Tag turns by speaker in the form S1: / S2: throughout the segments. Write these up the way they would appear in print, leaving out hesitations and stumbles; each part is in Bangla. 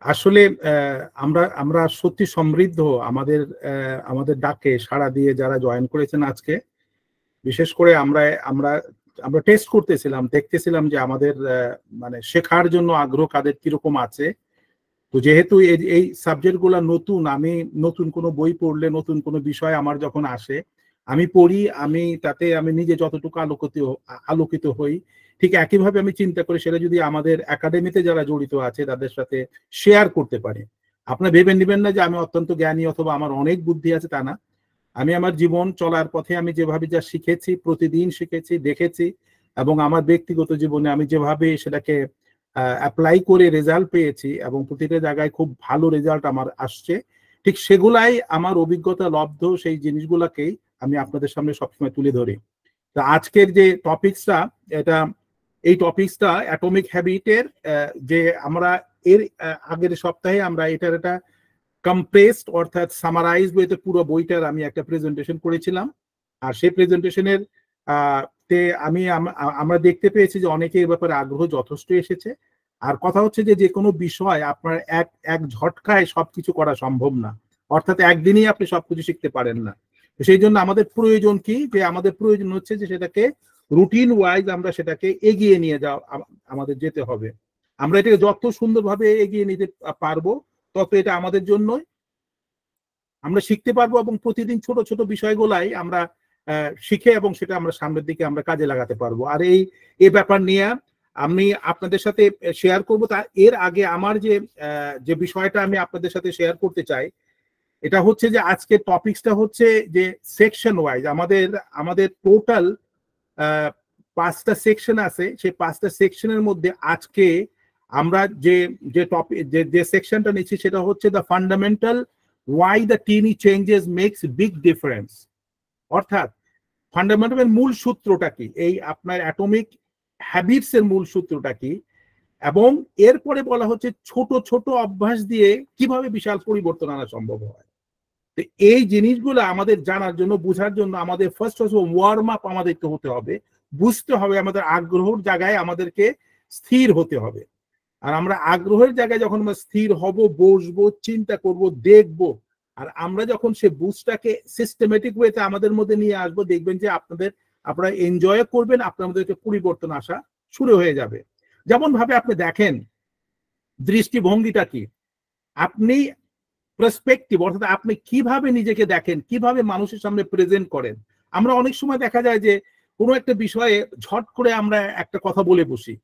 S1: আসলে আমরা আমরা সত্যি সমৃদ্ধ। আমাদের আমাদের ডাকে সাড়া দিয়ে যারা জয়েন করেছেন আজকে, বিশেষ করে আমরা আমরা আমরা টেস্ট করতেছিলাম, দেখতেছিলাম যে আমাদের মানে শেখার জন্য আগ্রহ কাদের কিরকম আছে। তো যেহেতু এই সাবজেক্ট গুলা নতুন, আমি নতুন কোনো বই পড়লে নতুন কোনো বিষয় আমার যখন আসে আমি পড়ি, আমি তাতে আমি নিজে যতটুকু আলোকিত হই, ঠিক একইভাবে আমি চিন্তা করি সেটা যদি আমাদের একাডেমিতে যারা জড়িত আছে তাদের সাথে শেয়ার করতে পারি। আপনারা ভেবে নেবেন না যে আমি অত্যন্ত জ্ঞানী অথবা আমার অনেক বুদ্ধি আছে, তা না। আমি আমার জীবন চলার পথে আমি যেভাবে যা শিখেছি, প্রতিদিন শিখেছি, দেখেছি, এবং আমার ব্যক্তিগত জীবনে আমি যেভাবে সেটাকে অ্যাপ্লাই করে রেজাল্ট পেয়েছি এবং প্রতিটা জায়গায় খুব ভালো রেজাল্ট আমার আসছে, ঠিক সেগুলাই আমার অভিজ্ঞতা লব্ধ সেই জিনিসগুলাকেই আমি আপনাদের সামনে সবসময় তুলে ধরি। তো আজকের যে টপিকসটা, এটা এই টপিকসটা অ্যাটমিক হ্যাবিটের, যে আমরা এর আগের সপ্তাহে আমরা এটার একটা কম্প্রেসড অর্থাৎ সামারাইজ ওয়েতে পুরো বইটার আমি একটা প্রেজেন্টেশন করেছিলাম। আর সেই প্রেজেন্টেশনের তে আমরা দেখতে পেয়েছি যে অনেকের ব্যাপারে আগ্রহ যথেষ্ট এসেছে। আর কথা হচ্ছে যে যে কোনো বিষয় আপনার এক এক ঝটকায় সবকিছু করা সম্ভব না, অর্থাৎ একদিনেই আপনি সবকিছু শিখতে পারেন না। সেই জন্য আমাদের প্রয়োজন কি, যে আমাদের প্রয়োজন হচ্ছে যে সেটাকে রুটিন ওয়াইজ আমরা সেটাকে এগিয়ে নিয়ে যাওয়া, আমাদের যেতে হবে। আমরা এটাকে যত সুন্দরভাবে এগিয়ে নিতে পারবো তত এটা আমাদের জন্য আমরা শিখতে পারবো, এবং প্রতিদিন ছোট ছোট বিষয়গুলাই আমরা শিখে এবং সেটা আমরা সামনের দিকে আমরা কাজে লাগাতে পারবো। আর এই ব্যাপার নিয়ে আমি আপনাদের সাথে শেয়ার করবো। তার এর আগে আমার যে বিষয়টা আমি আপনাদের সাথে শেয়ার করতে চাই, এটা হচ্ছে যে আজকে টপিকসটা হচ্ছে যে সেকশন ওয়াইজ আমাদের আমাদের টোটাল 5টা সেকশন আছে। সেই 5টা সেকশনের মধ্যে আজকে আমরা যে যে টপিক যে সেকশনটা নিচ্ছি সেটা হচ্ছে the fundamental why the teeny changes makes big difference, অর্থাৎ ফান্ডামেন্টাল মূল সূত্রটা কি, এই আপনার অ্যাটমিক হ্যাবিটস এর মূল সূত্রটা কি, এবং এরপরে বলা হচ্ছে ছোট ছোট অভ্যাস দিয়ে কিভাবে বিশাল পরিবর্তন আনা সম্ভব হয়। তো এই জিনিসগুলো আমাদের জানার জন্য, বোঝার জন্য আমাদের ফার্স্ট ওয়ার্ম আপ আমাদেরকে হতে হবে, বুঝতে হবে, আমাদের আগ্রহের জায়গায় আমাদেরকে স্থির হতে হবে। আর আমরা আগ্রহের জায়গায় যখন আমরা স্থির হব, বসবো, চিন্তা করব, দেখব, আর আমরা যখন সে বুঝটাকে সিস্টেমেটিক ওয়েতে আমাদের মধ্যে নিয়ে আসবো, দেখবেন যে আপনারা এনজয় করবেন, আপনাদেরকে পরিবর্তন আসা শুরু হয়ে যাবে। যেমন ভাবে আপনি দেখেন, দৃষ্টিভঙ্গিটা কি, আপনি পার্সপেক্টিভ অর্থাৎ আপনি কিভাবে নিজেকে দেখেন, কিভাবে মানুষের সামনে প্রেজেন্ট করেন। আমরা অনেক সময় দেখা যায় যে কোনো একটা বিষয়ে ঝট করে আমরা একটা কথা বলে বসি,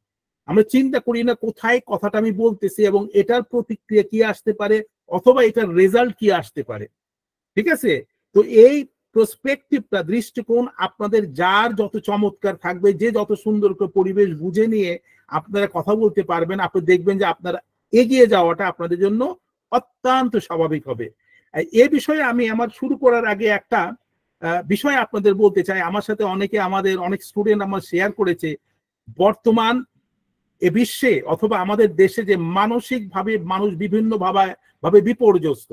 S1: আমরা চিন্তা করি না কোথায় কথাটা আমি বলতেছি এবং এটার প্রতিক্রিয়া কি আসতে পারে, অথবা এটার রেজাল্ট কি আসতে পারে। ঠিক আছে? তো এই প্রসপেক্টিভটা, দৃষ্টিকোণ আপনাদের যার যত চমৎকার থাকবে, যে যত সুন্দর করে পরিবেশ বুঝে নিয়ে আপনারা কথা বলতে পারবেন, আপনি দেখবেন যে আপনারা এগিয়ে যাওয়াটা আপনাদের জন্য অত্যন্ত স্বাভাবিক হবে। এই বিষয়ে আমি আমার শুরু করার আগে একটা বিষয় আপনাদের বলতে চাই। আমার সাথে আমাদের অনেক স্টুডেন্ট আমার শেয়ার করেছে, বর্তমান এ বিশ্বে অথবা আমাদের দেশে যে মানসিকভাবে মানুষ বিভিন্ন ভাবে বিপর্যস্ত,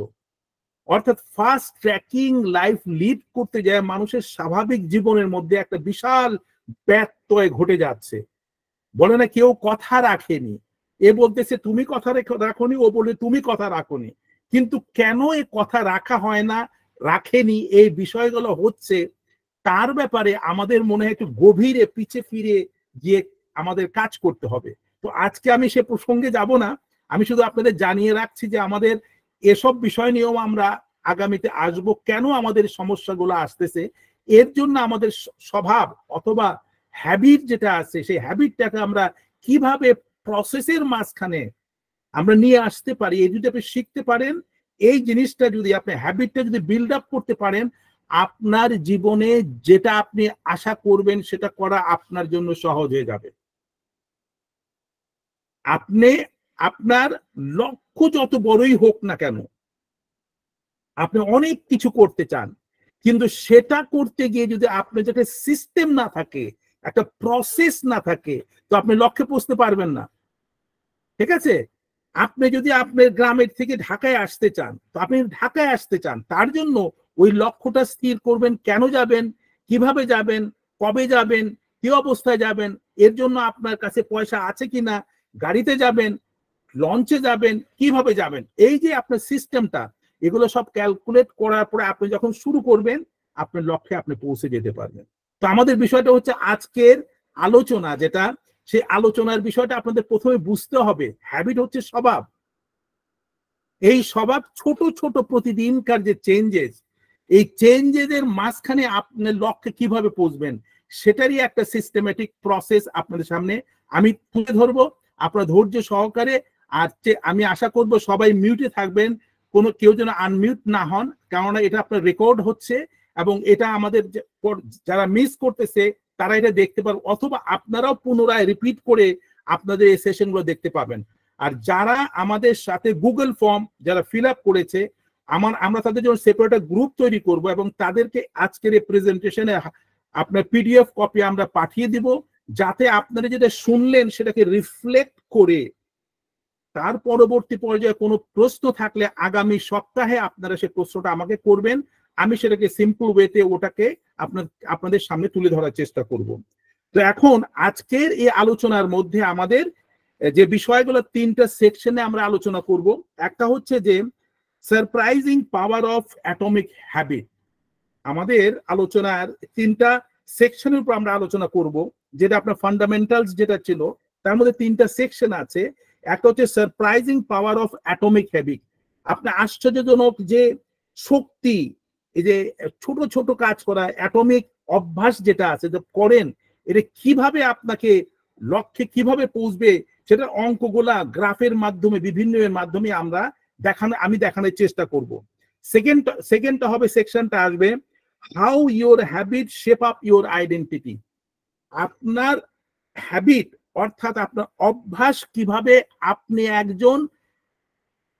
S1: অর্থাৎ ফাস্ট ট্র্যাকিং লাইফ লিড করতে যায় মানুষের স্বাভাবিক জীবনের মধ্যে একটা বিশাল ব্যত্যয় ঘটে যাচ্ছে। বলে না কেউ কথা রাখেনি, এ বলতেছে তুমি কথা রাখোনি, ও বলে তুমি কথা রাখোনি। কিন্তু কেন এ কথা রাখা হয় না, রাখেনি, এই বিষয়গুলো হচ্ছে, তার ব্যাপারে আমাদের মনে হয় একটু গভীরে পিছে ফিরে গিয়ে আমাদের কাজ করতে হবে। তো আজকে আমি সে প্রসঙ্গে যাব না, আমি শুধু আপনাদের জানিয়ে রাখছি যে আমাদের এসব বিষয় নিয়েও আমরা আগামীতে আসবো, কেন আমাদের সমস্যাগুলো আসতেছে, এর জন্য আমাদের স্বভাব অথবা হ্যাবিট যেটা আছে সেই হ্যাবিটটাকে আমরা কিভাবে প্রসেসের মাঝখানে আমরা নিয়ে আসতে পারি, এই যদি আপনি শিখতে পারেন, এই জিনিসটা যদি আপনি হ্যাবিটটা যদি বিল্ড আপ করতে পারেন, আপনার জীবনে যেটা আপনি আশা করবেন সেটা করা আপনার জন্য সহজ হয়ে যাবে। আপনি আপনার লক্ষ্য যত বড়ই হোক না কেন, আপনি অনেক কিছু করতে চান, কিন্তু সেটা করতে গিয়ে যদি আপনার যেটা সিস্টেম না থাকে, একটা প্রসেস না থাকে, তো আপনি লক্ষ্যে পৌঁছতে পারবেন না। ঠিক আছে? আপনি যদি আপনার গ্রামের থেকে ঢাকায় আসতে চান, তো আপনি ঢাকায় আসতে চান, তার জন্য ওই লক্ষ্যটা স্থির করবেন, কেন যাবেন, কিভাবে যাবেন, কবে যাবেন, কি অবস্থায় যাবেন, এর জন্য আপনার কাছে পয়সা আছে কিনা, গাড়িতে যাবেন, লঞ্চে যাবেন, কিভাবে যাবেন, এই যে আপনার সিস্টেমটা, এগুলো সব ক্যালকুলেট করার পরে আপনি যখন শুরু করবেন আপনার লক্ষ্যে আপনি পৌঁছে যেতে পারবেন। তো আমাদের বিষয়টা হচ্ছে আজকের আলোচনা যেটা, সেই আলোচনার বিষয়টা আপনাদের প্রথমে বুঝতে হবে। হ্যাবিট হচ্ছে স্বভাব। এই স্বভাব ছোট ছোট প্রতিদিনকার যে চেঞ্জেস, এই চেঞ্জেসের মাঝখানে আপনার লক্ষ্যে কিভাবে পৌঁছবেন সেটারই একটা সিস্টেমেটিক প্রসেস আপনাদের সামনে আমি তুলে ধরবো। আপনারা ধৈর্য সহকারে, আর আমি আশা করব সবাই মিউটে থাকবেন, কোনো কেউ যেন আনমিউট না হন, কারণ এটা আপনার রেকর্ড হচ্ছে এবং এটা আমাদের যারা মিস করতেছে তারা এটা দেখতে পারবে, অথবা আপনারাও পুনরায় রিপিট করে আপনাদের এই সেশনগুলো দেখতে পাবেন। আর যারা আমাদের সাথে গুগল ফর্ম যারা ফিল আপ করেছে, আমরা তাদের জন্য সেপারেট গ্রুপ তৈরি করব এবং তাদেরকে আজকের এই প্রেজেন্টেশনে আপনার পিডিএফ কপি আমরা পাঠিয়ে দিব, যাতে আপনারা যেটা শুনলেন সেটাকে রিফ্লেক্ট করে তার পরবর্তী পর্যায়ে কোনো প্রশ্ন থাকলে আগামী সপ্তাহে আপনারা সেই প্রশ্নটা আমাকে করবেন, আমি সেটাকে সিম্পল ওয়েতে ওটাকে আপনাদের সামনে তুলে ধরার চেষ্টা করব। তো এখন আজকের এই আলোচনার মধ্যে আমাদের যে বিষয়গুলো তিনটা সেকশনে আমরা আলোচনা করব। একটা হচ্ছে যে surprising power of atomic habit. আমাদের আলোচনার তিনটা সেকশনের উপর আমরা আলোচনা করব, যেটা আপনার ফান্ডামেন্টালস যেটা ছিল তার মধ্যে তিনটা সেকশন আছে। একটা হচ্ছে surprising power of atomic habit. আপনি আশ্চর্যজনক যে শক্তি, এই যে ছোট ছোট কাজ করা অ্যাটমিক অভ্যাস যেটা আছে যে করেন, এটা কিভাবে আপনাকে লক্ষ্যে কিভাবে পৌঁছবে সেটার অঙ্কগুলা গ্রাফের মাধ্যমে বিভিন্ন এর মাধ্যমে আমি দেখানোর চেষ্টা করব। সেকেন্ডটা হবে, সেকশনটা আসবে how your habit shape up your identity. আপনার হ্যাবিট অর্থাৎ আপনার অভ্যাস কিভাবে আপনি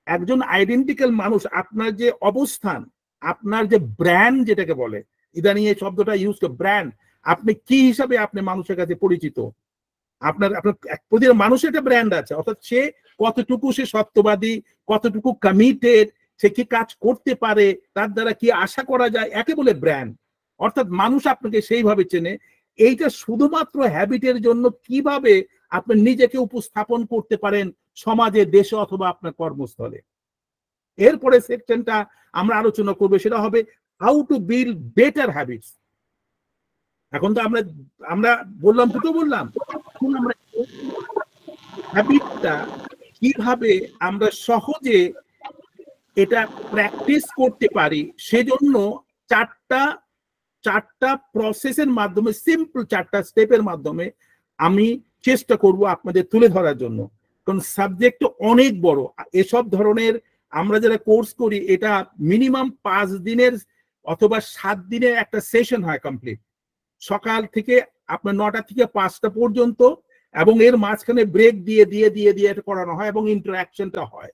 S1: একজন আইডেন্টিক্যাল মানুষ, আপনার যে অবস্থান, আপনার যে ব্র্যান্ড যেটাকে বলে, ইদানিং এই শব্দটা ইউজ করে ব্র্যান্ড, আপনি কি হিসাবে আপনি মানুষের কাছে পরিচিত, আপনার প্রতিটা মানুষের একটা ব্র্যান্ড আছে, অর্থাৎ সে কতটুকু সে সত্যবাদী, কতটুকু কমিটেড, সে কি কাজ করতে পারে, তার দ্বারা কি আশা করা যায়, একে বলে ব্র্যান্ড। অর্থাৎ মানুষ আপনাকে সেইভাবে চেনে। এইটা শুধুমাত্র হ্যাবিটের জন্য কিভাবে আপনি নিজেকে উপস্থাপন করতে পারেন সমাজে, দেশে অথবা আপনার কর্মস্থলে। এরপরে সেকশনটা আমরা আলোচনা করবো, সেটা হবে how to build better habits. এখন তো আমরা বললাম, দুটো বললাম, আমরা হ্যাবিটটা কিভাবে আমরা সহজে এটা প্র্যাকটিস করতে পারি, সেজন্য চারটা প্রসেসের মাধ্যমে, সিম্পল চারটা স্টেপের মাধ্যমে আমি চেষ্টা করব আপনাদের তুলে ধরার জন্য। কারণ সাবজেক্ট অনেক বড়। এসব ধরনের আমরা যারা কোর্স করি, এটা মিনিমাম 5 দিনের অথবা 7 দিনের একটা সেশন হয় কমপ্লিট, সকাল থেকে আপনার 9টা থেকে 5টা পর্যন্ত, এবং এর মাঝখানে ব্রেক দিয়ে দিয়ে দিয়ে দিয়ে এটা করানো হয় এবং ইন্টারাকশনটা হয়।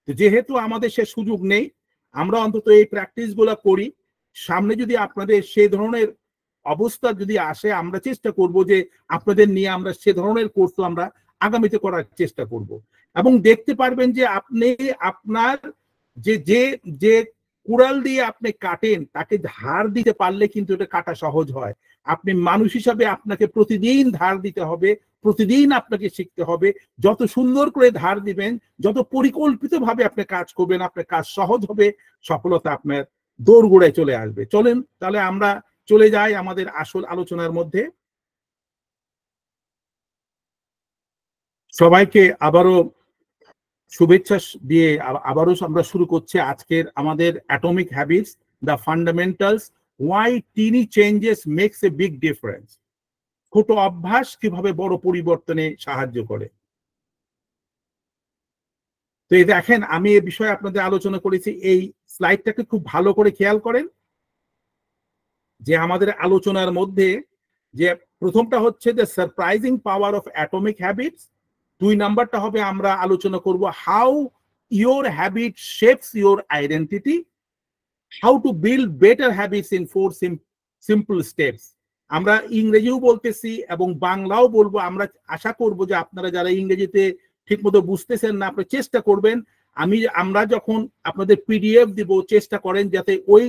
S1: যেহেতু আমাদের সে সুযোগ নেই, আমরা অন্তত এই প্র্যাকটিস গুলো করি। সামনে যদি আপনাদের সে ধরনের অবস্থা যদি আসে, আমরা চেষ্টা করব যে আপনাদের নিয়ে আমরা সে ধরনের কোর্স আমরা আগামীতে করার চেষ্টা করব। এবং দেখতে পারবেন যে আপনি আপনার যে যে যে কুড়াল দিয়ে আপনি কাটেন, তাকে ধার দিতে পারলে কিন্তু এটা কাটা সহজ হয়। আপনি মানুষ হিসাবে আপনাকে প্রতিদিন ধার দিতে হবে, প্রতিদিন আপনাকে শিখতে হবে। যত সুন্দর করে ধার দিবেন, যত পরিকল্পিতভাবে আপনি কাজ করবেন, আপনার কাজ সহজ হবে, সফলতা আপনার দোরগোড়ায় চলে আসবে। চলেন তাহলে আমরা চলে যাই আমাদের আসল আলোচনার মধ্যে। সবাইকে আবারও শুভেচ্ছা দিয়ে আবারও আমরা শুরু করছি আজকের আমাদের atomic habits, the fundamentals, why tiny changes makes a big difference. ছোট অভ্যাস কিভাবে বড় পরিবর্তনে সাহায্য করে। তো এই দেখেন, আমি এই বিষয়ে আপনাদের আলোচনা করেছি। এই স্লাইডটাকে খুব ভালো করে খেয়াল করেন যে আমাদের আলোচনার মধ্যে যে প্রথমটা হচ্ছে the surprising power of atomic habits, 2 নাম্বারটা হবে আমরা আলোচনা করব how your habit shapes your identity, how to build better habits in 4 simple steps. আমরা ইংরেজিও বলতেছি এবং বাংলাও বলবো। আমরা আশা করব যে আপনারা যারা ইংরেজিতে ঠিকমতো বুঝতেছেন না, আপনারা চেষ্টা করবেন আমরা যখন আপনাদের পিডিএফ দিব, চেষ্টা করেন যাতে ওই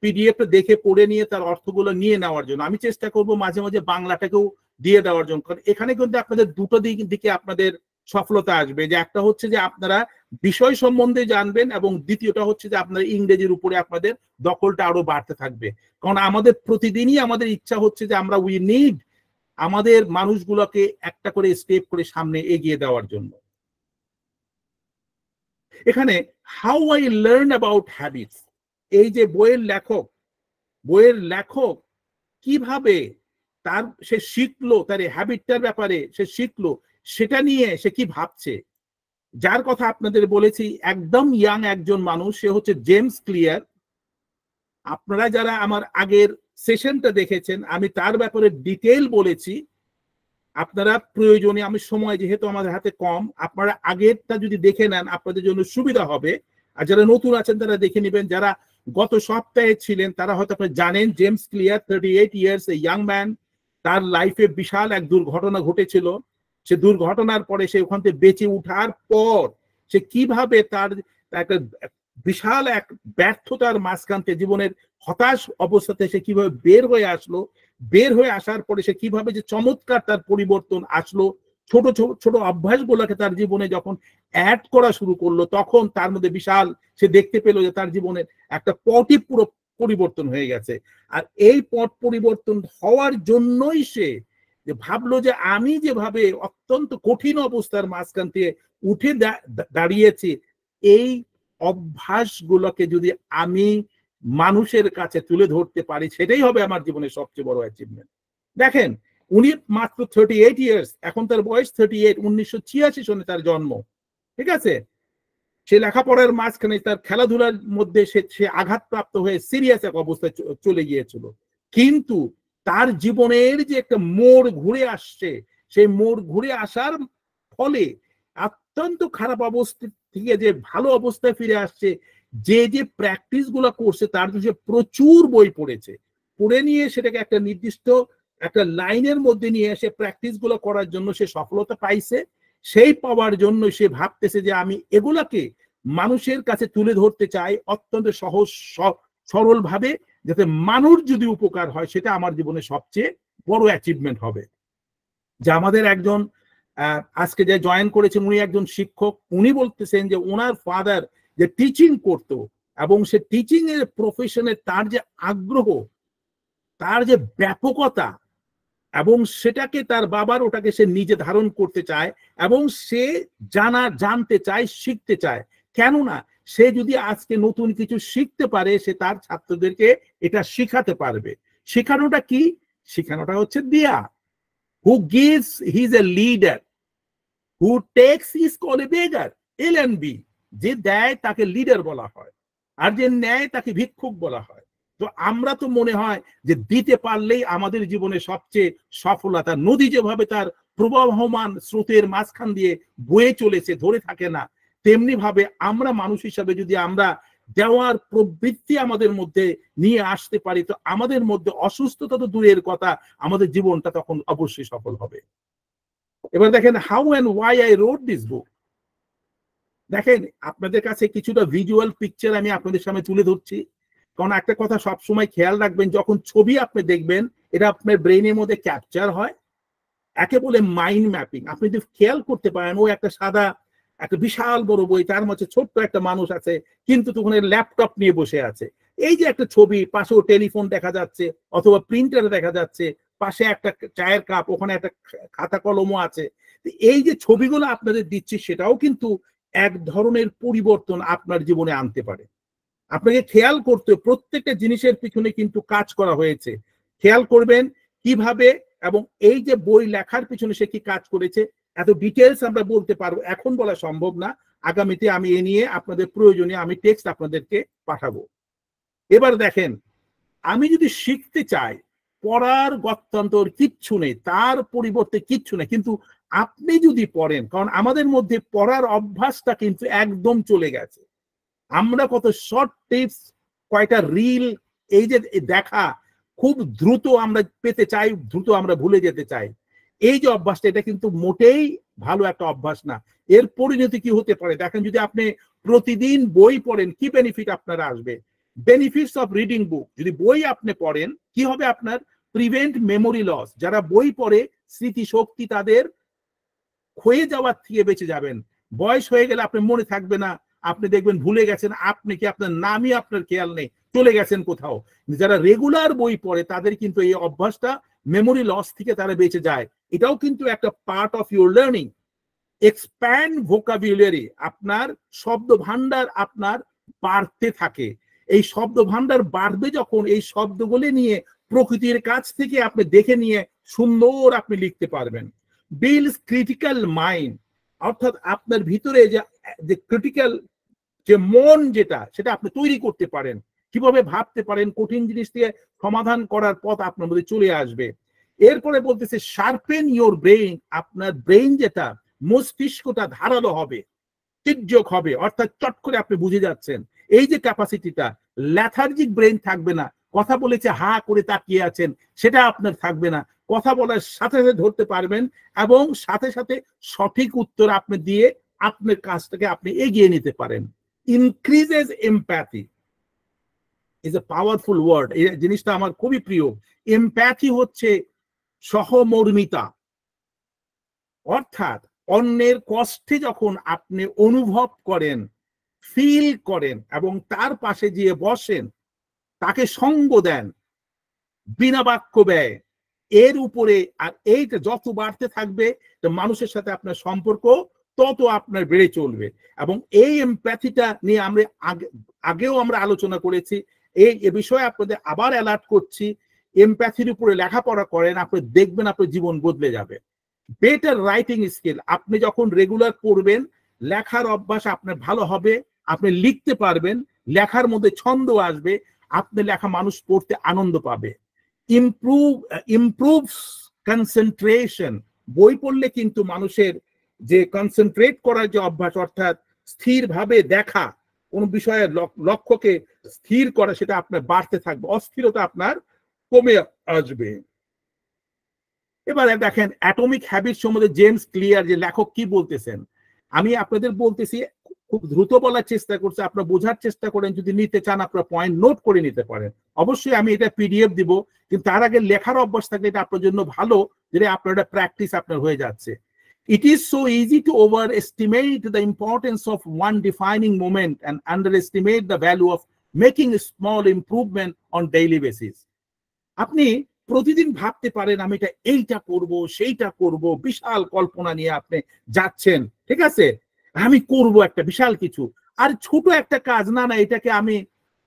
S1: পিডিএফটা দেখে পড়ে নিয়ে তার অর্থগুলো নিয়ে নেওয়ার জন্য। আমি চেষ্টা করব মাঝে মাঝে বাংলাটাকেও দিয়ে দেওয়ার জন্য, কারণ এখানে কিন্তু আপনাদের দুটো দিকে আপনাদের সফলতা আসবে, যে একটা হচ্ছে যে আপনারা বিষয় সম্বন্ধে জানবেন, এবং দ্বিতীয়টা হচ্ছে যে আপনার ইংরেজির উপরে আপনাদের দখলটা আরো বাড়তে থাকবে। কারণ আমাদের প্রতিদিনই আমাদের ইচ্ছা হচ্ছে যে আমরা উই নিড আমাদের মানুষগুলোকে একটা করে স্টেপ করে সামনে এগিয়ে দেওয়ার জন্য। এখানে how I learn about habits, এই যে বইয়ের লেখক কিভাবে সে শিখলো, তার এই হ্যাবিটটার ব্যাপারে সে শিখলো, সেটা নিয়ে সে কি ভাবছে। যার কথা আপনাদের বলেছি একদম ইয়াং একজন মানুষ, সে হচ্ছে জেমস ক্লিয়ার। আপনারা যারা আমার আগের সেশনটা দেখেছেন আমি তার ব্যাপারে ডিটেইল বলেছি। আপনারা প্রয়োজনে, আমি সময় যেহেতু আমাদের হাতে কম, আপনারা আগেরটা যদি দেখে নেন আপনাদের জন্য সুবিধা হবে। আর যারা নতুন আছেন তারা দেখে নেবেন। যারা গত সপ্তাহে ছিলেন তারা হয়তো আপনি জানেন James clear 38 years, a young man. তার লাইফে বিশাল এক দুর্ঘটনা ঘটেছিল। সে দুর্ঘটনার পরে সে ওখান থেকে বেঁচে উঠার পর সে কিভাবে তার একটা বিশাল এক ব্যর্থতার মাঝখান থেকে, জীবনের হতাশ অবস্থাতে সে কিভাবে বের হয়ে আসলো, বের হয়ে আসার পরে সে কিভাবে যে চমৎকার তার পরিবর্তন আসলো, ছোট ছোট ছোট অভ্যাসগুলোকে তার জীবনে যখন অ্যাড করা শুরু করলো তখন তার মধ্যে বিশাল সে দেখতে পেল যে তার জীবনের একটা পটই পুরো পরিবর্তন হয়ে গেছে। আর এই পট পরিবর্তন হওয়ার জন্যই সে যে ভাবলো যে আমি যেভাবে অত্যন্ত কঠিন অবস্থার মাঝখান থেকে উঠে দাঁড়িয়েছি, এই অভ্যাসগুলোকে যদি আমি মানুষের কাছে তুলে ধরতে পারি সেটাই হবে আমার জীবনের সবচেয়ে বড় অ্যাচিভমেন্ট। দেখেন উনি মাত্র 38 ইয়ার্স, এখন তার বয়স 38, 1986 সনে তার জন্ম, ঠিক আছে। সে লেখাপড়ার মাঝখানে তার খেলাধুলার মধ্যে সে আঘাতপ্রাপ্ত হয়ে সিরিয়াস এক অবস্থায় চলে গিয়েছিল, কিন্তু তার জীবনের যে একটা মোড় ঘুরে আসছে, সেই মোড় ঘুরে আসার ফলে অত্যন্ত খারাপ অবস্থা থেকে যে ভালো অবস্থায় ফিরে আসছে, যে প্র্যাকটিস গুলো করছে তার জন্য প্রচুর বই পড়েছে, পড়ে নিয়ে সেটাকে একটা নির্দিষ্ট একটা লাইনের মধ্যে নিয়ে এসে প্র্যাকটিস গুলো করার জন্য সে সফলতা পাইছে। সেই পাওয়ার জন্য সে ভাবতেছে যে আমি এগুলাকে মানুষের কাছে তুলে ধরতে চাই অত্যন্ত সহজ সরল ভাবে, যাতে মানুষ যদি উপকার হয় সেটা আমার জীবনে সবচেয়ে বড় অ্যাচিভমেন্ট হবে। যে আমাদের একজন আজকে যে জয়েন করেছেন উনি একজন শিক্ষক, উনি বলতেছেন যে ওনার ফাদার যে টিচিং করতো এবং সে টিচিং এর প্রফেশনে তার যে আগ্রহ, তার যে ব্যাপকতা, এবং সেটাকে তার বাবার ওটাকে সে নিজে ধারণ করতে চায় এবং সে জানতে চায়, শিখতে চায়। কেননা সে যদি আজকে নতুন কিছু শিখতে পারে সে তার ছাত্রদেরকে এটা শিখাতে পারবে। শেখানোটা কি? শেখানোটা হচ্ছে দেয়া। Who gives he is a leader, who takes is called a beggar, LNB। যে দেয় তাকে লিডার বলা হয়, আর যে নেয় তাকে ভিক্ষুক বলা হয়। তো আমরা তো মনে হয় যে দিতে পারলেই আমাদের জীবনে সবচেয়ে সফলতা। নদী যেভাবে তার প্রবাহমান স্রোতের মাঝখান দিয়ে বয়ে চলেছে, ধরে থাকে না, তেমনি ভাবে আমরা মানুষ হিসাবে যদি আমরা দেওয়ার প্রবৃত্তি আমাদের মধ্যে নিয়ে আসতে পারি তো আমাদের মধ্যে অসুস্থতা তো দূরের কথা, আমাদের জীবনটা তখন অবশ্যই সফল হবে। এবার দেখেন how and why I wrote this book. দেখেন আপনাদের কাছে কিছুটা ভিজুয়াল পিকচার আমি আপনাদের সামনে তুলে ধরছি, কারণ একটা কথা সবসময় খেয়াল রাখবেন, যখন ছবি আপনি দেখবেন এটা আপনার ব্রেনের মধ্যে ক্যাপচার হয়, একে বলে মাইন্ড ম্যাপিং। আপনি যদি খেয়াল করতে পারেন ও একটা সাদা একটা বিশাল বড় বই, তার মধ্যে ছোট্ট একটা মানুষ আছে কিন্তু তখন ল্যাপটপ নিয়ে বসে আছে। এই যে একটা ছবি, পাশেও টেলিফোন দেখা যাচ্ছে অথবা প্রিন্টার দেখা যাচ্ছে, পাশে একটা চায়ের কাপ, ওখানে একটা খাতা কলমও আছে। এই যে ছবিগুলো আপনাদের দিচ্ছি সেটাও কিন্তু এক ধরনের পরিবর্তন আপনার জীবনে আনতে পারে। আপনাকে খেয়াল করতে প্রত্যেকটা জিনিসের পিছনে কিন্তু কাজ করা হয়েছে। খেয়াল করবেন কিভাবে, এবং এই যে বই লেখার পিছনে সে কি কাজ করেছে এত ডিটেলস আমরা বলতে পারবো, এখন বলা সম্ভব না। আগামীতে আমি এ নিয়ে আপনাদের প্রয়োজনীয় আমি টেক্সট আপনাদেরকে পাঠাবো। এবার দেখেন আমি যদি শিখতে চাই, পড়ার গত্যন্তর কিচ্ছু নেই, তার পরিবর্তে কিচ্ছু নেই, কিন্তু আপনি যদি পড়েন, কারণ আমাদের মধ্যে পড়ার অভ্যাসটা কিন্তু একদম চলে গেছে। আমরা কত শর্ট টিপস, কয়টা রিল, এই যে দেখা খুব দ্রুত আমরা পেতে চাই, দ্রুত আমরা ভুলে যেতে চাই। এই যে অভ্যাসটা এটা কিন্তু মোটেই ভালো একটা অভ্যাস না। এর পরিণতি কি হতে পারে দেখেন, যদি আপনি প্রতিদিন বই পড়েন কি বেনিফিট আপনার আসবে। বেনিফিটস অফ রিডিং বুক, যদি বই আপনি পড়েন কি হবে আপনার, প্রিভেন্ট মেমোরি লস। যারা বই পড়ে স্মৃতিশক্তি তাদের ক্ষয়ে যাওয়ার থেকে বেঁচে যাবেন। বয়স হয়ে গেলে আপনি মনে থাকবে না, আপনি দেখবেন ভুলে গেছেন, আপনি কি আপনার নামই আপনার খেয়াল নেই, চলে গেছেন কোথাও। যারা রেগুলার বই পড়ে তাদের কিন্তু এই অভ্যাসটা, মেমোরি লস থেকে তারা বেঁচে যায়। এটাও কিন্তু একটা part of your learning. Expand vocabulary, আপনার শব্দ ভান্ডার আপনার বাড়তে থাকে। এই শব্দ ভান্ডার বাড়বে যখন, এই শব্দগুলি নিয়ে প্রকৃতির কাছ থেকে আপনি দেখে নিয়ে সুন্দর আপনি লিখতে পারবেন। বিল্ডস ক্রিটিক্যাল মাইন্ড, অর্থাৎ আপনার ভিতরে যে ক্রিটিক্যাল যে মন যেটা, সেটা আপনি তৈরি করতে পারেন, কিভাবে ভাবতে পারেন, কঠিন জিনিস দিয়ে সমাধান করার পথ আপনার মধ্যে চলে আসবে। এরপরে বলতেছে শার্পেন ইওর ব্রেইন, আপনার ব্রেইন যেটা, মস্তিষ্কটা ধারালো হবে, তীর্যক হবে, অর্থাৎ চট করে আপনি বুঝে যাচ্ছেন। এই যে ক্যাপাসিটিটা, ল্যাথার্জিক ব্রেইন থাকবে না, কথা বলেছে হা করে তাকিয়ে আছেন, সেটা আপনার থাকবে না। কথা বলার সাথে সাথে ধরতে পারবেন এবং সাথে সাথে সঠিক উত্তর আপনি দিয়ে আপনার কাজটাকে আপনি এগিয়ে নিতে পারেন। Increases empathy is a powerful word, এই জিনিসটা আমার খুবই প্রিয়। এমপ্যাথি হচ্ছে সহমর্মিতা, অর্থাৎ অন্যের কষ্টে যখন আপনি অনুভব করেন, ফিল করেন এবং তার পাশে গিয়ে বসেন, তাকে সঙ্গ দেন বিনা বাক্য ব্যয়, এর উপরে আর এইটা যত বাড়তে থাকবে, মানুষের সাথে আপনার সম্পর্ক তত আপনার বেড়ে চলবে। এবং এই এমপ্যাথিটা নিয়ে আমরা আগেও আমরা আলোচনা করেছি, এই বিষয়ে আপনাদের আবার অ্যালার্ট করছি। এমপ্যাথির উপরে লেখাপড়া করেন, আপনি দেখবেন আপনার জীবন বদলে যাবে। বেটার রাইটিং স্কিল, আপনি যখন রেগুলার পড়বেন, লেখার অভ্যাস আপনার ভালো হবে, আপনি লিখতে পারবেন, লেখার মধ্যে ছন্দ আসবে, আপনি লেখা মানুষ পড়তে আনন্দ পাবে। ইমপ্রুভস কনসেন্ট্রেশন, বই পড়লে কিন্তু মানুষের যে কনসেন্ট্রেট করার যে অভ্যাস, অর্থাৎ স্থিরভাবে দেখা, কোন বিষয়ের লক্ষ্যকে স্থির করা, সেটা আপনার বাড়তে থাকবে, অস্থিরতা আপনার কমে আসবে। এবারে দেখেন অ্যাটমিক হ্যাবিট সম্বন্ধে জেমস ক্লিয়ার যে লেখক কি বলতেছেন, আমি আপনাদের বলতেছি, খুব দ্রুত বলার চেষ্টা করছি, আপনারা বোঝার চেষ্টা করেন, যদি নিতে চান আপনারা পয়েন্ট নোট করে নিতে পারেন। অবশ্যই আমি এটা পিডিএফ দিব, কিন্তু তার আগে লেখার অভ্যাস থাকলে এটা আপনার জন্য ভালো, যে আপনার একটা প্র্যাকটিস আপনার হয়ে যাচ্ছে। It is so easy to overestimate the importance of one defining moment and underestimate the value of making a small improvement on daily basis. আপনি প্রতিদিন ভাবতে পারেন আমি এইটা করব, সেইটা করব, বিশাল কল্পনা নিয়ে আপনি যাচ্ছেন, ঠিক আছে, আমি করব একটা বিশাল কিছু, আর ছোট একটা কাজ, না না এটাকে আমি,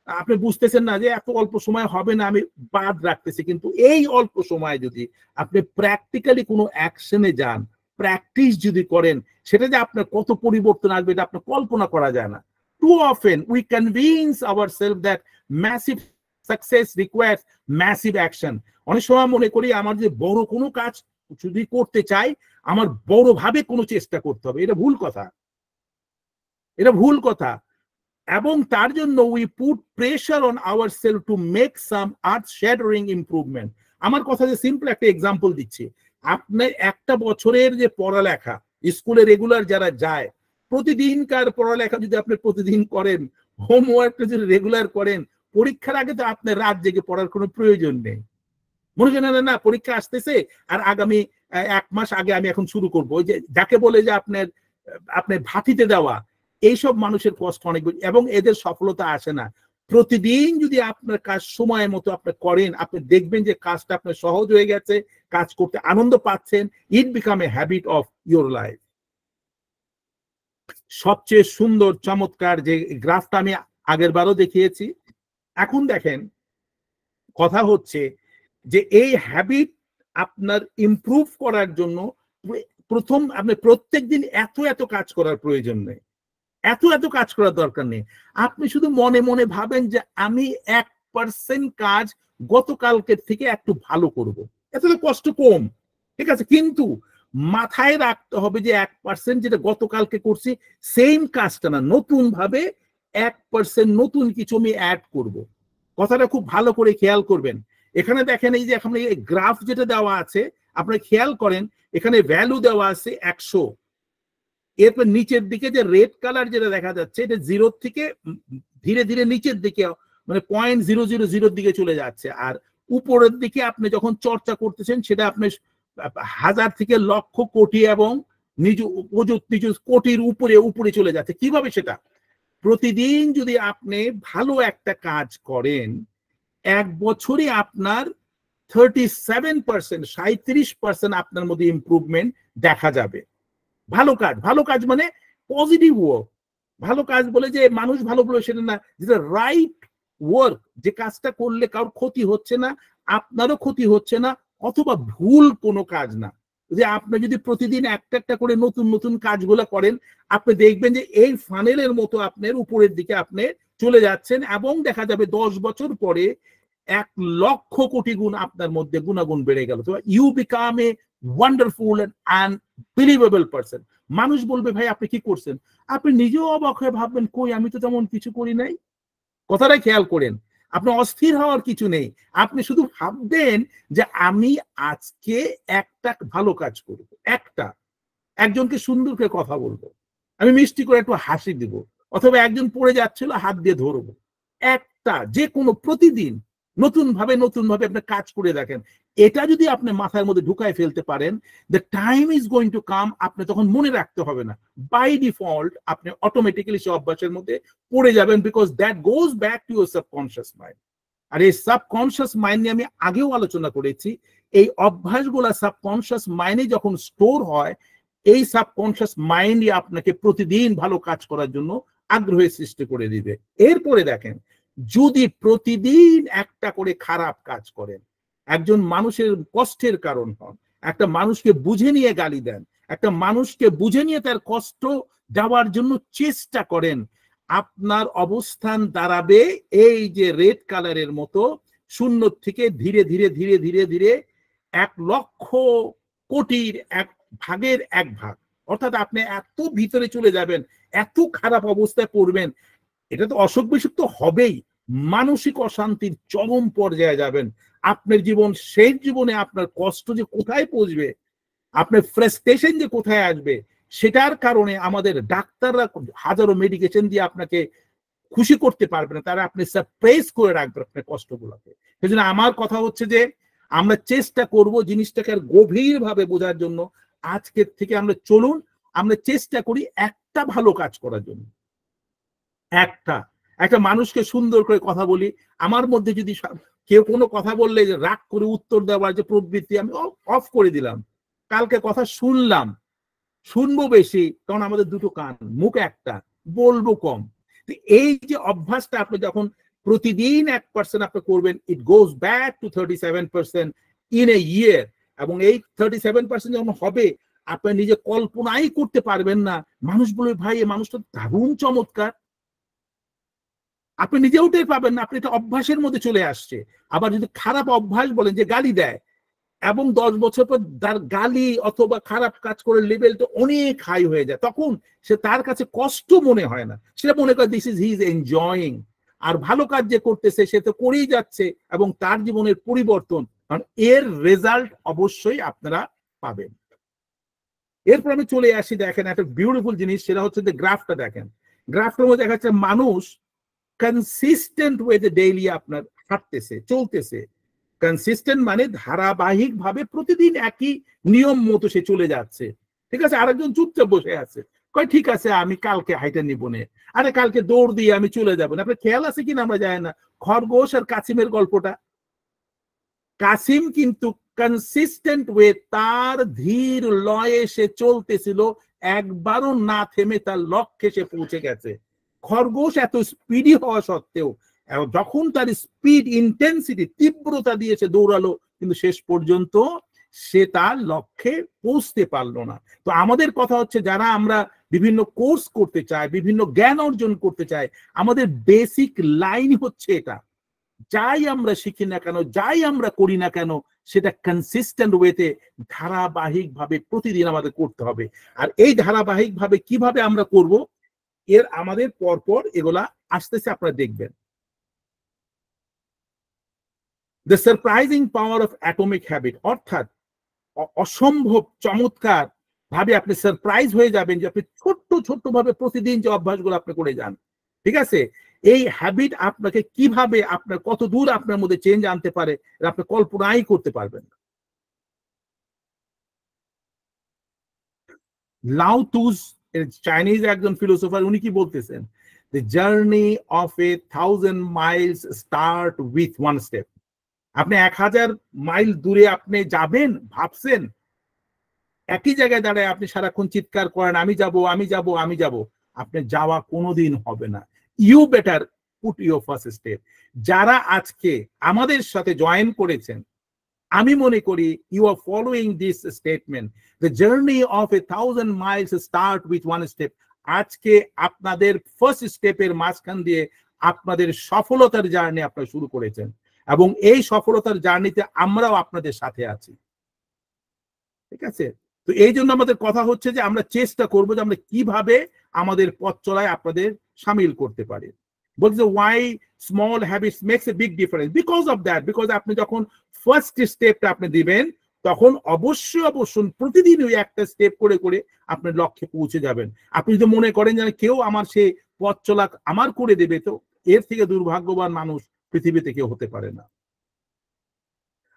S1: আপনি বুঝতেছেন না যে এত অল্প সময় হবে না, আমি বাদ রাখতেছি। কিন্তু এই অল্প সময় যদি আপনি প্র্যাকটিক্যালি কোনো অ্যাকশনে যান, প্র্যাকটিস যদি করেন, সেটা যে আপনার কত পরিবর্তন আসবে এটা আপনার কল্পনা করা যায় না। Too often we convince ourselves that massive success requires massive action. অনেক সময় মনে করি আমার যে বড় কোনো কাজ যদি করতে চাই, আমার বড় ভাবে কোনো চেষ্টা করতে হবে, এটা ভুল কথা, এটা ভুল কথা। এবং তার জন্য we put pressure on ourself to make some earth shuttering improvement. আমার কথা যে সিম্পল একটা এক্সাম্পল দিচ্ছি, আপনার একটা বছরের যে পড়ালেখা, স্কুলে রেগুলার যারা যায়, প্রতিদিনকার পড়ালেখা যদি আপনি প্রতিদিন করেন, হোমওয়ার্কটা যদি রেগুলার করেন, পরীক্ষার আগে তো আপনার রাত জেগে পড়ার কোনো প্রয়োজন নেই। মনে করেন না পরীক্ষা আসতেছে আর আগামী 1 মাস আগে আমি এখন শুরু করবো, ওই যে যাকে বলে যে আপনার ভাতিতে দেওয়া, এইসব মানুষের কষ্ট অনেক বেশি এবং এদের সফলতা আসে না। প্রতিদিন যদি আপনার কাজ সময় মতো আপনি করেন, আপনি দেখবেন যে কাজটা আপনার সহজ হয়ে গেছে, কাজ করতে আনন্দ পাচ্ছেন, it become a habit of your life. সবচেয়ে সুন্দর চমৎকার যে গ্রাফটা আমি আগের বারও দেখিয়েছি, এখন দেখেন কথা হচ্ছে যে এই হ্যাবিট আপনার ইমপ্রুভ করার জন্য প্রথম আপনি প্রত্যেকদিন এত কাজ করার প্রয়োজন নেই, এত কাজ করার দরকার নেই। আপনি শুধু মনে মনে ভাবেন যে আমি 1% কাজ গতকালকের থেকে একটু ভালো করব, এত কষ্ট কম, ঠিক আছে, কিন্তু মাথায় রাখতে হবে যে 1% যেটা গতকালকে করছি সেম কাজটা না, নতুন ভাবে 1% নতুন কিছু আমি অ্যাড করব। কথাটা খুব ভালো করে খেয়াল করবেন। এখানে দেখেন এই যে এখন এই গ্রাফ যেটা দেওয়া আছে, আপনারা খেয়াল করেন এখানে ভ্যালু দেওয়া আছে 100, এরপর নিচের দিকে যে রেড কালার যেটা দেখা যাচ্ছে, এটা 0 থেকে ধীরে ধীরে নিচের দিকে, মানে 0.000 দিকে চলে যাচ্ছে। আর উপরের দিকে আপনি যখন চর্চা করতেছেন, সেটা আপনি 1000 থেকে লক্ষ কোটি এবং নিজ নিজ কোটির উপরে উপরে চলে যাচ্ছে। কিভাবে সেটা? প্রতিদিন যদি আপনি ভালো একটা কাজ করেন, 1 বছরে আপনার 37%, 37% আপনার মধ্যে ইমপ্রুভমেন্ট দেখা যাবে। ভালো কাজ, ভালো কাজ মানে পজিটিভ ওয়ার্ক। ভালো কাজ বলে যে মানুষ ভালো বলে সেটা না, যেটা রাইট ওয়ার্ক, যে কাজটা করলে কারোর ক্ষতি হচ্ছে না, আপনারও ক্ষতি হচ্ছে না, অথবা ভুল কোনো কাজ না। যে আপনি যদি প্রতিদিন একটা একটা করে নতুন নতুন কাজগুলো করেন, আপনি দেখবেন যে এই ফানেলের মতো আপনার উপরের দিকে আপনি চলে যাচ্ছেন, এবং দেখা যাবে 10 বছর পরে 1 লক্ষ কোটি গুণ আপনার মধ্যে গুণাগুণ বেড়ে গেল। তো you become a wonderful and unbelievable person. মানুষ বলবে ভাই আপনি কি করছেন, আপনি নিজেও অবাক হয়ে ভাববেন কই আমি তো তেমন কিছু করি নাই। কথাটা খেয়াল করেন, আপনি অস্থির হওয়ার কিছু নেই। আপনি শুধু ভাববেন যে আমি আজকে একটা ভালো কাজ করব, একজনকে সুন্দর করে কথা বলবো, আমি মিষ্টি করে একটু হাসি দিব, অথবা একজন পড়ে যাচ্ছিল হাত দিয়ে ধরবো। একটা যে কোনো প্রতিদিন নতুন ভাবে আপনি কাজ করে দেখেন। এটা যদি আপনি মাথার মধ্যে ঢুকায় ফেলতে পারেন, the time is going to come, আপনি তখন মনে রাখতে হবে না, বাই ডিফল্ট আপনি অটোমেটিক্যালি সে অভ্যাসের মধ্যে পড়ে যাবেন, because that goes back to your subconscious mind. আর এই সাবকনশিয়াস মাইন্ড নিয়ে আমি আগেও আলোচনা করেছি। এই অভ্যাসগুলা সাবকনশিয়াস মাইন্ডে যখন স্টোর হয়, এই সাবকনশিয়াস মাইন্ডই আপনাকে প্রতিদিন ভালো কাজ করার জন্য আগ্রহের সৃষ্টি করে দিবে। এরপরে দেখেন, যদি প্রতিদিন একটা করে খারাপ কাজ করেন, একজন মানুষের কষ্টের কারণ হন, একটা মানুষকে বুঝে নিয়ে গালি দেন, একটা মানুষকে বুঝে নিয়ে তার কষ্ট দেওয়ার জন্য চেষ্টা করেন, আপনার অবস্থান দাঁড়াবে এই যে রেড কালারের মতো, শূন্য থেকে ধীরে ধীরে ধীরে ধীরে ধীরে 1 লক্ষ কোটির 1 ভাগের 1 ভাগ। অর্থাৎ আপনি এত ভিতরে চলে যাবেন, এত খারাপ অবস্থায় পড়বেন, এটা তো অসুখ বিসুখ তো হবেই, মানসিক অশান্তির চরম পর্যায়ে যাবেন। আপনার জীবন, শেষ জীবনে আপনার কষ্ট যে কোথায় পৌঁছবে, আপনার ফ্রাস্ট্রেশন যে কোথায় আসবে, সেটার কারণে আমাদের ডাক্তাররা হাজারো মেডিকেশন দিয়ে আপনাকে খুশি করতে পারবে না, তারা আপনি সারপ্রাইজ করে রাখবে আপনার কষ্টগুলোকে। সেজন্য আমার কথা হচ্ছে যে আমরা চেষ্টা করব জিনিসটাকে আর গভীরভাবে বোঝার জন্য। আজকের থেকে আমরা চলুন, আমরা চেষ্টা করি একটা ভালো কাজ করার জন্য। একটা একটা মানুষকে সুন্দর করে কথা বলি। আমার মধ্যে যদি কেউ কোনো কথা বললে যে রাগ করে উত্তর দেওয়ার যে প্রবৃত্তি, আমি অফ করে দিলাম। কালকে কথা শুনলাম, শুনবো বেশি, কারণ আমাদের দুটো কান, মুখ একটা, বলবো কম। এই যে অভ্যাসটা আপনি যখন প্রতিদিন 1% আপনি করবেন, it goes back to 37% in a year. এবং এই 37% যখন হবে, আপনি নিজে কল্পনাই করতে পারবেন না। মানুষ বলবে ভাই এই মানুষটা দারুণ চমৎকার, আপনি নিজেও টের পাবেন না, আপনি এটা অভ্যাসের মধ্যে চলে আসছে। আবার যদি খারাপ অভ্যাস বলেন, যে গালি দেয়, এবং 10 বছর পর তার গালি অথবা খারাপ কাজ করে লেভেলটা অনেক হাই হয়ে যায়, তখন সে তার কাছে কষ্ট মনে হয় না, সেটা মনে করে this is he is enjoying. আর ভালো কাজ যে করতেছে সে তো করেই যাচ্ছে, এবং তার জীবনের পরিবর্তন, কারণ এর রেজাল্ট অবশ্যই আপনারা পাবেন। এরপর আমি চলে আসি, দেখেন একটা বিউটিফুল জিনিস, সেটা হচ্ছে যে গ্রাফটা দেখেন। গ্রাফটার মধ্যে দেখা যাচ্ছে মানুষ কনসিস্টেন্ট ওয়েতে ডেইলি আপনার হাঁটতেছে, চলতেছে। কনসিস্টেন্ট মানে ধারাবাহিক ভাবে প্রতিদিন একই নিয়ম মতো সে চলে যাচ্ছে, ঠিক আছে। আরেকজন চুপচাপ বসে আছে, কয় ঠিক আছে আমি কালকে হাইটা নিব না, আরে কালকে দৌড় দিয়ে আমি চলে যাবো না। আপনার খেয়াল আছে কিনা আমরা জানি না, খরগোশ আর কাসিমের গল্পটা। কাসিম কিন্তু কনসিস্টেন্ট ওয়ে, তার ধীর লয়ে সে চলতেছিল, একবারও না থেমে তার লক্ষ্যে সে পৌঁছে গেছে। খরগোশ এত স্পিডি হওয়া সত্ত্বেও, যখন তার স্পিড ইন্টেন্সিটি তীব্রতা দিয়েছে দৌড়ালো, কিন্তু শেষ পর্যন্ত সে তার লক্ষ্যে পৌঁছতে পারলো না। তো আমাদের কথা হচ্ছে, যারা আমরা বিভিন্ন কোর্স করতে চাই, বিভিন্ন জ্ঞান অর্জন করতে চাই, আমাদের বেসিক লাইন হচ্ছে এটা, যাই আমরা শিখি না কেন, যাই আমরা করি না কেন, সেটা কনসিস্টেন্ট ওয়েতে ধারাবাহিক ভাবে প্রতিদিন আমাদের করতে হবে। আর এই ধারাবাহিক ভাবে কিভাবে আমরা করব, এর আমাদের পরপর এগুলা আসতেছে, আপনারা দেখবেন। The surprising power of atomic habit, অর্থাৎ অসম্ভব চমৎকার ভাবে আপনি সারপ্রাইজ হয়ে যাবেন যে আপনি ছোট্ট ছোট্ট ভাবে প্রতিদিন যে অভ্যাসগুলো আপনি করে যান, ঠিক আছে, এই হ্যাবিট আপনাকে কিভাবে, আপনার কত দূর আপনার মধ্যে চেঞ্জ আনতে পারে, আপনি কল্পনাই করতে পারবেন না। লাও তুজ চাইনিজ একজন ফিলোসফার, উনি কি বলতেছেন, the journey of a 1000 miles start with one step. আপনি 1000 মাইল দূরে আপনি যাবেন ভাবছেন, একই জায়গায় দাঁড়ায় আপনি সারাক্ষণ চিৎকার করেন আমি যাব আমি যাব আমি যাব, আপনি যাওয়া কোনোদিন হবে না। You better put your first step. যারা আজকে আমাদের সাথে জয়েন করেছেন, আমি মনে করি you are following this statement, the journey of a 1000 miles start with one step. আজকে আপনাদের ফার্স্ট স্টেপের মাঝখান দিয়ে আপনাদের সফলতার জার্নি আপনারা শুরু করেছেন, এবং এই সফলতার জার্নিতে আমরাও আপনাদের সাথে আছি। ঠিক আছে, তো এই জন্য আমাদের কথা হচ্ছে যে আমরা চেষ্টা করবো যে আমরা কিভাবে আমাদের পথ চলায় আপনাদের সামিল করতে পারি। বলছে why small habits makes a big difference, because of that, because আপনি যখন ফার্স্ট স্টেপটা আপনি দিবেন তখন অবশ্যই প্রতিদিন ওই একটা স্টেপ করে করে আপনার লক্ষ্যে পৌঁছে যাবেন। আপনি যদি মনে করেন যে কেউ আমার সে পথ চলা আমার করে দেবে, তো এর থেকে দুর্ভাগ্যবান মানুষ পৃথিবীতে কেউ হতে পারে না।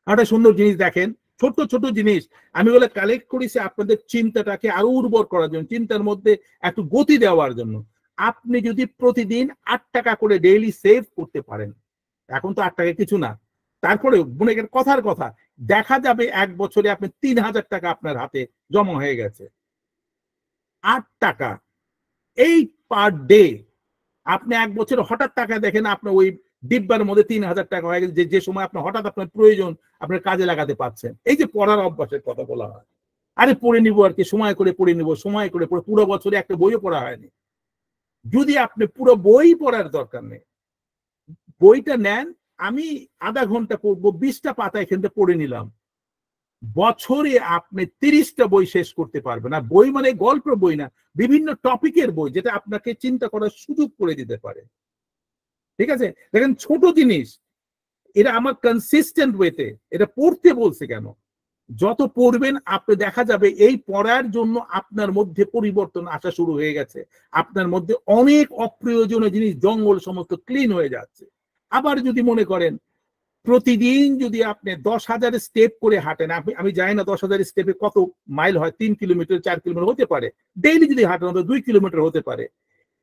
S1: একটা সুন্দর জিনিস দেখেন, ছোট ছোট জিনিস আমি বলে কালেক্ট করেছি আপনাদের চিন্তাটাকে আরো উর্বর করার জন্য, চিন্তার মধ্যে একটু গতি দেওয়ার জন্য। আপনি যদি প্রতিদিন 8 টাকা করে ডেইলি সেভ করতে পারেন, এখন তো 8 টাকা কিছু না, তারপরে মনে করেন কথার কথা দেখা যাবে 1 বছরে আপনি 3000 টাকা আপনার হাতে জমা হয়ে গেছে। 8 টাকা এই পার ডে, আপনি 1 বছরে হঠাৎ টাকা দেখেন আপনার ওই ডিব্বার মধ্যে 3000 টাকা হয়ে গেছে, যে সময় আপনার হঠাৎ আপনার প্রয়োজন আপনার কাজে লাগাতে পারছেন। এই যে পড়ার অভ্যাসের কথা বলা হয়, আরে পড়ে নিব আর কি, সময় করে পড়ে নিব, সময় করে পড়ে, পুরো বছরে একটা বইও পড়া হয়নি। যদি আপনি পুরো বই পড়ার দরকার নেই, বইটা নেন, আমি আধা ঘন্টা পড়বো, 20টা পাতা এখান থেকে পড়ে নিলাম, বছরে আপনি 30টা বই শেষ করতে পারবেন। আর বই মানে গল্পের বই না, বিভিন্ন টপিকের বই, যেটা আপনাকে চিন্তা করার সুযোগ করে দিতে পারে। ঠিক আছে, দেখেন ছোট জিনিস, এটা আমার কনসিস্টেন্ট ওয়েতে এটা পড়তে বলছে কেন, যত পড়বেন আপনি দেখা যাবে এই পড়ার জন্য আপনার মধ্যে পরিবর্তন আসা শুরু হয়ে গেছে, আপনার মধ্যে অনেক অপ্রয়োজনীয় জিনিস জঙ্গল সমস্ত ক্লিন হয়ে যাচ্ছে। আবার যদি মনে করেন প্রতিদিন যদি আপনি 10,000 স্টেপ করে হাঁটেন, আমি জানি না 10,000 স্টেপে কত মাইল হয়, 3 কিলোমিটার 4 কিলোমিটার হতে পারে, ডেইলি যদি হাঁটেন 2 কিলোমিটার হতে পারে,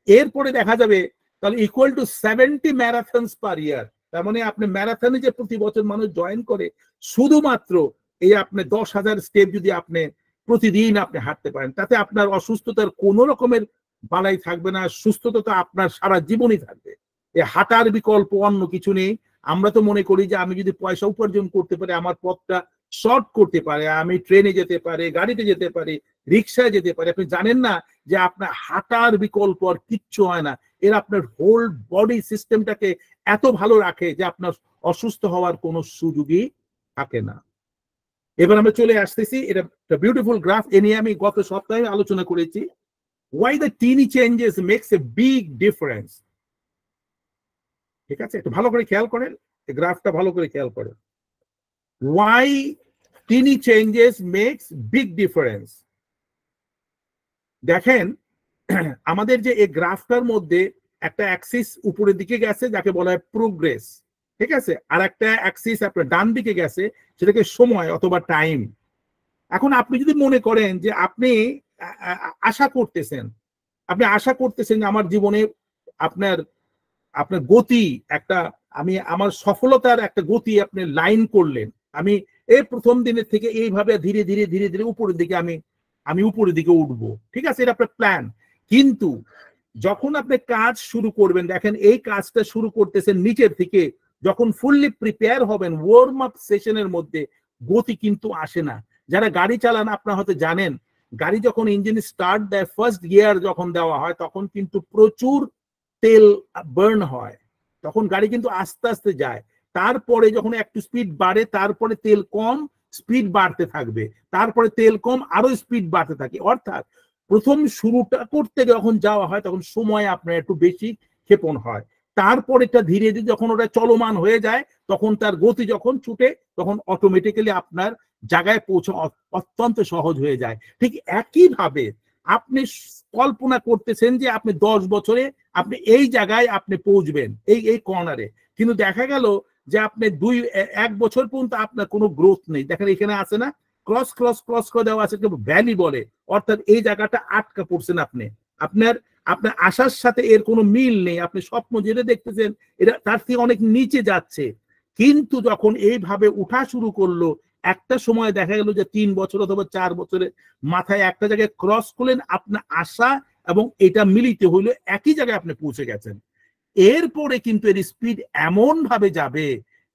S1: এরপরে দেখা যাবে তাহলে ইকুয়াল টু 70 ম্যারাথনস পার ইয়ার। তার মানে আপনি ম্যারাথনে যে প্রতি বছর মানুষ জয়েন করে, শুধুমাত্র এই আপনি 10,000 স্টেপ যদি আপনি প্রতিদিন আপনি হাঁটতে পারেন, তাতে আপনার অসুস্থতার কোনো রকমের বালাই থাকবে না, সুস্থতা তো আপনার সারা জীবনই থাকবে। এই হাঁটার বিকল্প অন্য কিছু নেই। আমরা তো মনে করি যে আমি যদি পয়সা উপার্জন করতে পারি, আমার পথটা শর্ট করতে পারে, আমি ট্রেনে যেতে পারি, গাড়িতে যেতে পারি, রিক্সায় যেতে পারি। আপনি জানেন না যে আপনার হাঁটার বিকল্প আর কিচ্ছু হয় না, এর আপনার হোল বডি সিস্টেমটাকে এত ভালো রাখে যে আপনার অসুস্থ হওয়ার কোনো সুযোগই থাকে না। এবার আমরা চলে আসতেছি, এটা বিউটিফুল গ্রাফ, এ নিয়ে আমি গত সপ্তাহে আলোচনা করেছি, why the teeny changes makes a big difference। ঠিক আছে, একটু ভালো করে খেয়াল করেন, এই গ্রাফটা ভালো করে খেয়াল করেন, why teeny changes makes big difference। দেখেন আমাদের যে এই গ্রাফটার মধ্যে একটা অ্যাক্সিস উপরের দিকে গেছে যাকে বলা হয় প্রোগ্রেস, ঠিক আছে, আর একটা অ্যাক্সিস আপনার ডান দিকে গেছে সেটাকে সময় অথবা টাইম। এখন আপনি যদি মনে করেন যে আপনি আশা করতেছেন যে আমার জীবনে আপনার আপনার গতি একটা, আমি আমার সফলতার একটা গতি আপনি লাইন করলেন, আমি এই প্রথম দিনের থেকে এইভাবে ধীরে ধীরে ধীরে ধীরে উপরের দিকে আমি উপরের দিকে উঠবো, ঠিক আছে, এটা আপনার প্ল্যান। কিন্তু যখন আপনি কাজ শুরু করবেন, দেখেন এই কাজটা শুরু করতেছেন নিচের থেকে, যখন ফুললি প্রিপেয়ার হবেন ওয়ার্ম আপ সেশনের মধ্যে, গতি কিন্তু আসে না। যারা গাড়ি চালান আপনারা হয়তো জানেন, গাড়ি যখন ইঞ্জিন স্টার্ট দেয়, ফার্স্ট গিয়ার যখন দেওয়া হয় তখন কিন্তু প্রচুর তেল বার্ন হয়, তখন গাড়ি কিন্তু আস্তে আস্তে যায়। তারপরে যখন একটু স্পিড বাড়ে, তারপরে তেল কম, স্পিড বাড়তে থাকবে, তারপরে তেল কম, আরো স্পিড বাড়তে থাকে। অর্থাৎ প্রথম শুরুটা করতে যখন যাওয়া হয় তখন সময় আপনার একটু বেশি ক্ষেপণ হয়, তারপরে এটা ধীরে ধীরে যখন ওটা চলমান হয়ে যায় তখন তার গতি যখন ছুটে তখন অটোমেটিক্যালি আপনার জায়গায় পৌঁছা অত্যন্ত সহজ হয়ে যায়। ঠিক একইভাবে আপনি কল্পনা করতেছেন যে আপনি 10 বছরে আপনি এই জায়গায় আপনি পৌঁছবেন, এই কর্নারে, কিন্তু দেখা গেল যে আপনি 1 বছর পর্যন্ত আপনার কোনো গ্রোথ নেই। দেখেন এখানে আছে না ক্রস ক্রস ক্রস করে দেওয়া আছে, ভ্যালি বলে, অর্থাৎ এই জায়গাটা আটকা পড়ছেন আপনি, আপনার আপনার আশার সাথে এর কোনো মিল নেই, আপনি স্বপ্ন যেটা দেখতেছেন এটা তার থেকে অনেক নিচে যাচ্ছে। কিন্তু যখন এইভাবে উঠা শুরু করলো, একটা সময় দেখা গেল যে 3 বছর অথবা 4 বছরে মাথায় একটা জায়গায় ক্রস করলেন, আপনার আশা এবং এটা মিলিত হইলো, একই জায়গায় আপনি পৌঁছে গেছেন। এরপরে কিন্তু এর স্পিড এমন ভাবে যাবে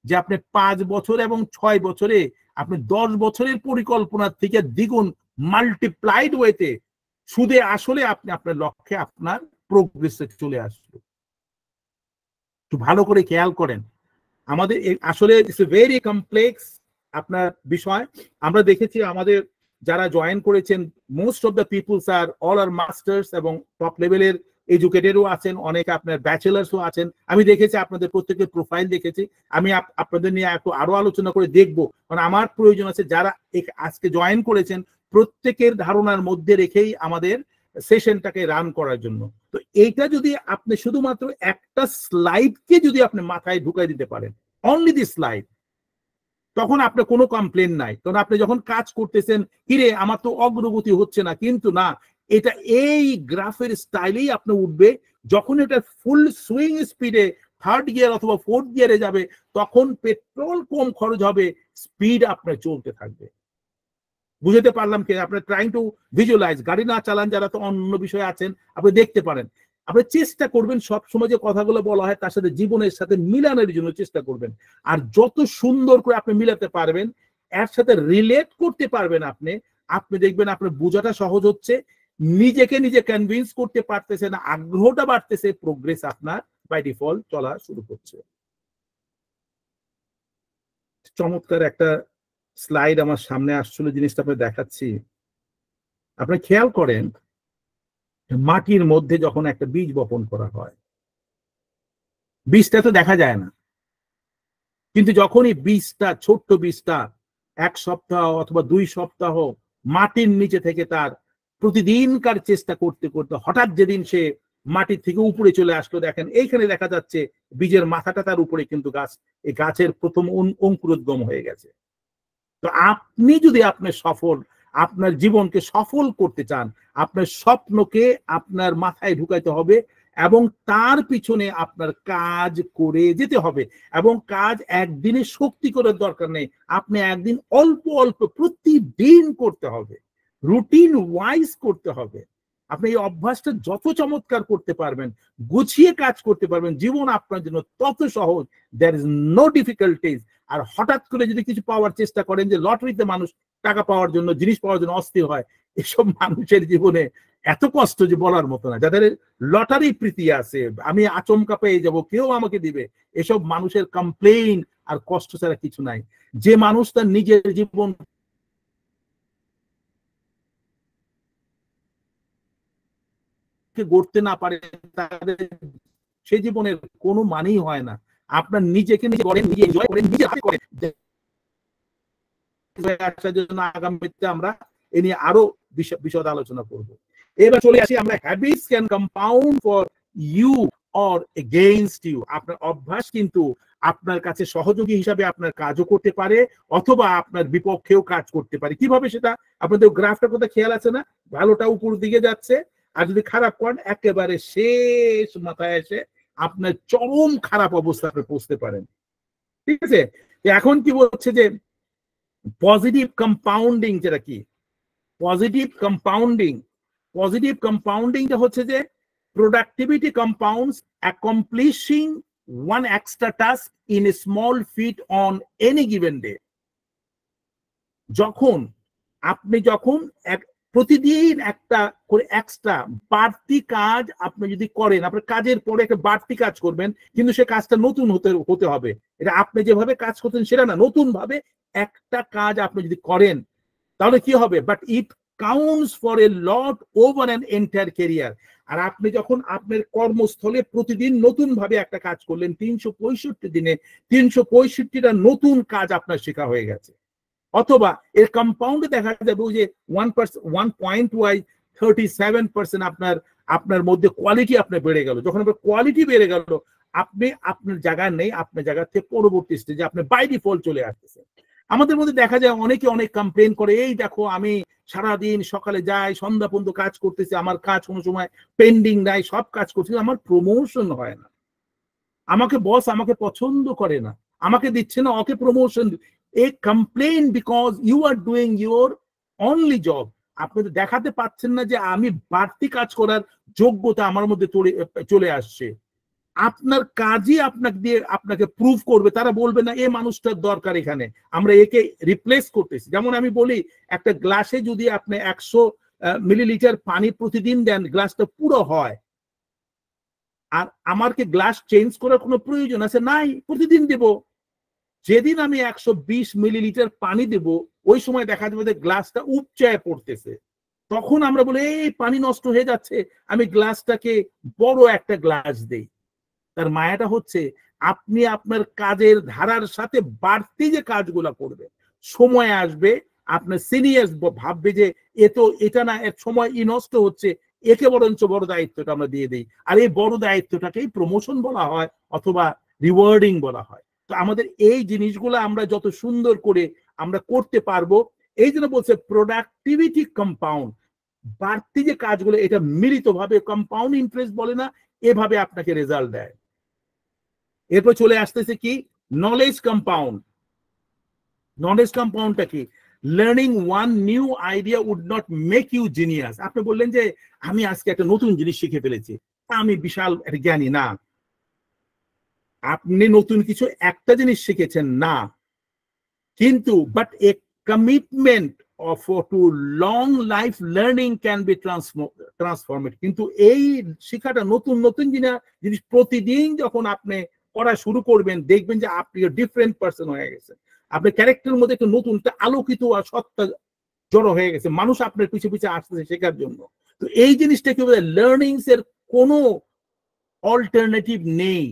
S1: যে আপনি 5 বছর এবং 6 বছরে আপনি 10 বছরের পরিকল্পনার থেকে দ্বিগুণ মাল্টিপ্লাইড ওয়েতে সুদে আসলে আপনি আপনার লক্ষ্যে আপনার প্রোগ্রেসে চলে আসবে। একটু ভালো করে খেয়াল করেন, আমাদের আসলে ইটস এ ভেরি কমপ্লেক্স আপনার বিষয়। আমরা দেখেছি আমাদের যারা জয়েন করেছেন, most of the peoples are all are masters এবং টপ লেভেলের এডুকেটেডও আছেন, অনেকে আপনার ব্যাচেলার্সও আছেন। আমি দেখেছি আপনাদের প্রত্যেকের প্রোফাইল দেখেছি, আমি আপনাদের নিয়ে একটু আরো আলোচনা করে দেখবো, কারণ আমার প্রয়োজন আছে যারা আজকে জয়েন করেছেন প্রত্যেকের ধারণার মধ্যে রেখেই আমাদের সেশনটাকে রান করার জন্য। তো এইটা যদি আপনি শুধুমাত্র একটা স্লাইডকে যদি আপনি মাথায় ঢুকাই দিতে পারেন, অনলি দি স্লাইড, তখন আপনার কোনো কমপ্লেন নাই। কারণ আপনি যখন কাজ করতেছেন, কিরে আমার তো অগ্রগতি হচ্ছে না, কিন্তু না, এটা এই গ্রাফের স্টাইলেই আপনি উঠবে। যখন এটা ফুল সুইং স্পিডে 3rd গিয়ার অথবা 4th গিয়ারে যাবে, তখন পেট্রোল কম খরচ হবে, স্পিড আপনার চলতে থাকবে। বুঝতে পারলাম কি? আপনার ট্রাইং টু ভিজুয়ালাইজ, গাড়ি না চালান যারা, তো অন্য বিষয়ে আছেন, আপনি দেখতে পারেন। আপনি চেষ্টা করবেন সব সময় যে কথাগুলো বলা হয় তার সাথে জীবনের সাথে মিলানোর জন্য চেষ্টা করবেন। আর যত সুন্দর করে আপনি মিলাতে পারবেন, এর সাথে রিলেট করতে পারবেন আপনি, আপনি দেখবেন আপনার বোঝাটা সহজ হচ্ছে, নিজেকে নিজে কনভিন্স করতে পারতেছেন, আগ্রহটা বাড়তেছে, প্রোগ্রেস আপনার বাই ডিফল্ট চলা শুরু করছে। চমৎকার একটা স্লাইড আমার সামনে আসছিল, জিনিসটা আপনি দেখাচ্ছি। আপনি খেয়াল করেন, মাটির মধ্যে যখন একটা বীজ বপন করা হয়, বীজটা তো দেখা যায় না, কিন্তু যখনই বীজটা, ছোট্ট বীজটা 1 সপ্তাহ অথবা 2 সপ্তাহ মাটির নিচে থেকে তার প্রতিদিনকার চেষ্টা করতে করতে হঠাৎ যেদিন সে মাটির থেকে উপরে চলে আসলো, দেখেন এইখানে দেখা যাচ্ছে বীজের মাথাটা তার উপরে, কিন্তু গাছ, এই গাছের প্রথম অঙ্কুরোদ্গম হয়ে গেছে। তো আপনি যদি আপনার সফল, আপনার জীবনকে সফল করতে চান, আপনার স্বপ্নকে আপনার মাথায় ঢুকাইতে হবে এবং তার পিছনে আপনার কাজ করে যেতে হবে। এবং কাজ একদিনে শক্তি করার দরকার নেই, আপনি একদিন অল্প অল্প প্রতিদিন করতে হবে, রুটিন ওয়াইজ করতে হবে। আপনি এই অভ্যাসটা যত চমৎকার করতে পারবেন, গুছিয়ে কাজ করতে পারবেন, জীবন আপনার জন্য তত সহজ। There is no difficulties. আর হঠাৎ করে যদি কিছু পাওয়ার চেষ্টা করেন, যে লটারিতে মানুষ টাকা পাওয়ার জন্য, জিনিস পাওয়ার জন্য অস্থির হয়, এসব মানুষের জীবনে এত কষ্ট যে বলার মতো না। যাদের লটারি প্রীতি আছে, আমি আচমকা পেয়ে যাব, কেউ আমাকে দিবে, এসব মানুষের কমপ্লেইন আর কষ্ট ছাড়া কিছু নাই। যে মানুষ তার নিজের জীবন গড়তে না পারে, তাদের সে জীবনের কোনো মানেই হয় না। আপনার নিজেকে নিজে করেন, নিজে এনজয় করেন, নিজে হাতে করেন। আসার জন্য আগামীতে আমরা এ নিয়ে আরো বিশদ আলোচনা করব। এবার চলে আসি আমরা, habits can compound for you or against you. আপনার অভ্যাস কিন্তু আপনার কাছে সহযোগী হিসাবে আপনার কাজও করতে পারে, অথবা আপনার বিপক্ষেও কাজ করতে পারে। কিভাবে সেটা? আপনাদের গ্রাফটার কথা খেয়াল আছে না? ভালোটা উপর দিকে যাচ্ছে, আর যদি খারাপ করেন একেবারে শেষ মাথায় এসে আপনার চরম খারাপ অবস্থা আপনি পৌঁছতে পারেন। ঠিক আছে? এখন কি বলছে যে পজিটিভ কম্পাউন্ডিং, যেটা কি পজিটিভ কম্পাউন্ডিং? পজিটিভ কম্পাউন্ডিংটা হচ্ছে যে productivity compounds accomplishing one extra task in a small feat on any given day. যখন আপনি প্রতিদিন একটা করে এক্সট্রা বাড়তি কাজ আপনি যদি করেন, আপনার কাজের পরে একটা বাড়তি কাজ করবেন, কিন্তু সে কাজটা নতুন হতে হবে। এটা আপনি যেভাবে কাজ করতেন সেটা না, নতুন ভাবে একটা কাজ আপনি যদি করেন, তাহলে কি হবে? But it counts for a lot over an entire career. আর আপনি যখন আপনার কর্মস্থলে প্রতিদিন নতুন ভাবে একটা কাজ করলেন, 365 দিনে 365টা নতুন কাজ আপনার শেখা হয়ে গেছে। অথবা এর কম্পাউন্ডে দেখা যাবে যে 1 পয়েন্ট ওয়াইজ 37% আপনার মধ্যে কোয়ালিটি আপনার বেড়ে গেল। যখন আপনার কোয়ালিটি বেড়ে গেল, আপনি আপনার জায়গা নেই, আপনার জায়গা থেকে পরবর্তী স্টেজে আপনি বাই ডিফল্ট চলে আসতেছেন। আমাদের মধ্যে দেখা যায় অনেকে অনেক কমপ্লেন করে, এই দেখো আমি সারাদিন সকালে যাই সন্ধ্যা পর্যন্ত কাজ করতেছি, আমার কাজ কোনো সময় পেন্ডিং নাই, সব কাজ করছি, আমার প্রমোশন হয় না, আমাকে বস আমাকে পছন্দ করে না, আমাকে দিচ্ছে না, ওকে promotion. A complain because you are doing your only job. আপনি তো দেখাতে পাচ্ছেন না যে আমি বাড়তি কাজ করার যোগ্যতা আমার মধ্যে চলে আসছে। আপনার কাজই আপনাকে দিয়ে আপনাকে প্রুভ করবে। তারা বলবে না এ মানুষটার দরকার এখানে, আমরা একে রিপ্লেস করতেছি। যেমন আমি বলি, একটা গ্লাসে যদি আপনি 100 মিলিলিটার পানি প্রতিদিন দেন, গ্লাসটা পুরো হয়। আর আমার কি গ্লাস চেঞ্জ করার কোনো প্রয়োজন আছে? নাই, প্রতিদিন দেব। যেদিন আমি 120 মিলিলিটার পানি দেব, ওই সময় দেখা যাবে যে গ্লাসটা উপচায় পড়তেছে। তখন আমরা বলি এই পানি নষ্ট হয়ে যাচ্ছে, আমি গ্লাসটাকে বড় একটা গ্লাস দেই। তার মায়াটা হচ্ছে আপনি আপনার কাজের ধারার সাথে বাড়তি যে কাজগুলো করবে, সময় আসবে আপনার সিনিয়র ভাববে যে এ তো এটা না, এর সময় নষ্ট হচ্ছে, একে বরঞ্চ বড় দায়িত্বটা আমরা দিয়ে দিই। আর এই বড় দায়িত্বটাকেই প্রমোশন বলা হয় অথবা রিওয়ার্ডিং বলা হয়। তো আমাদের এই জিনিসগুলো আমরা যত সুন্দর করে আমরা করতে পারবো, এই জন্য বলছে প্রোডাক্টিভিটি কম্পাউন্ড, বাড়তি যে কাজগুলো এটা মিলিতভাবে কম্পাউন্ড ইন্টারেস্ট বলে না, এভাবে আপনাকে রেজাল্ট দেয়। এরপর চলে আসতেছে কি নলেজ কম্পাউন্ড। নলেজ কম্পাউন্ডটা কি? Learning one new idea would not make you genius. আপনি বললেন যে আমি আজকে একটা নতুন জিনিস শিখে ফেলেছি, আমি বিশাল একটা জ্ঞানী না। আপনি নতুন কিছু একটা জিনিস শিখেছেন না, কিন্তু but a commitment of to long life learning can be transformed. কিন্তু এই শিক্ষাটা নতুন নতুন জিনিস প্রতিদিন যখন আপনি পড়া শুরু করবেন, দেখবেন যে আপনি ডিফারেন্ট পার্সন হয়ে গেছেন। আপনার ক্যারেক্টারের মধ্যে একটা নতুন একটা আলোকিত আর সত্তা জড়ো হয়ে গেছে, মানুষ আপনার পিছু পিছু আসতেছে শেখার জন্য। তো এই জিনিসটা কি বলে, লার্নিংস এর কোনো অল্টারনেটিভ নেই।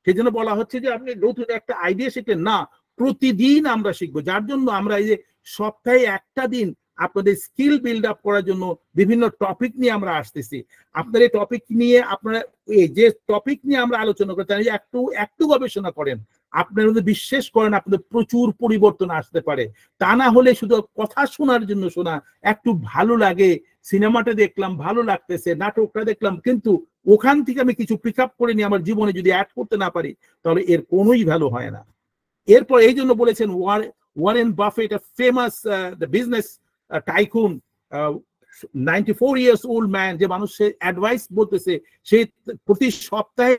S1: সেজন্য বলা হচ্ছে যে আপনি নতুন একটা আইডিয়া শিখলেন না, প্রতিদিন আমরা শিখবো। যার জন্য আমরা এই যে সপ্তাহে একটা দিন আপনাদের স্কিল বিল্ড আপ করার জন্য বিভিন্ন টপিক নিয়ে আমরা আসতেছি। আপনার এই টপিক নিয়ে আপনারা এই যে টপিক নিয়ে আমরা আলোচনা করতে একটু একটু গবেষণা করেন, আপনার মধ্যে বিশ্বাস করেন আপনাদের প্রচুর পরিবর্তন আসতে পারে। তা না হলে শুধু কথা শোনার জন্য শোনা, একটু ভালো লাগে, সিনেমাটা দেখলাম ভালো লাগতেছে, নাটকটা দেখলাম, কিন্তু ওখান থেকে আমি কিছু পিক আপ করে নিয়ে আমার জীবনে যদি অ্যাড করতে না পারি, তাহলে এর কোনোই ভ্যালু হয় না। এরপর এই জন্য বলেছেন Warren Buffett, famous business tycoon, 94 years old man, যে মানুষের অ্যাডভাইস বলতেছে, সে প্রতি সপ্তাহে,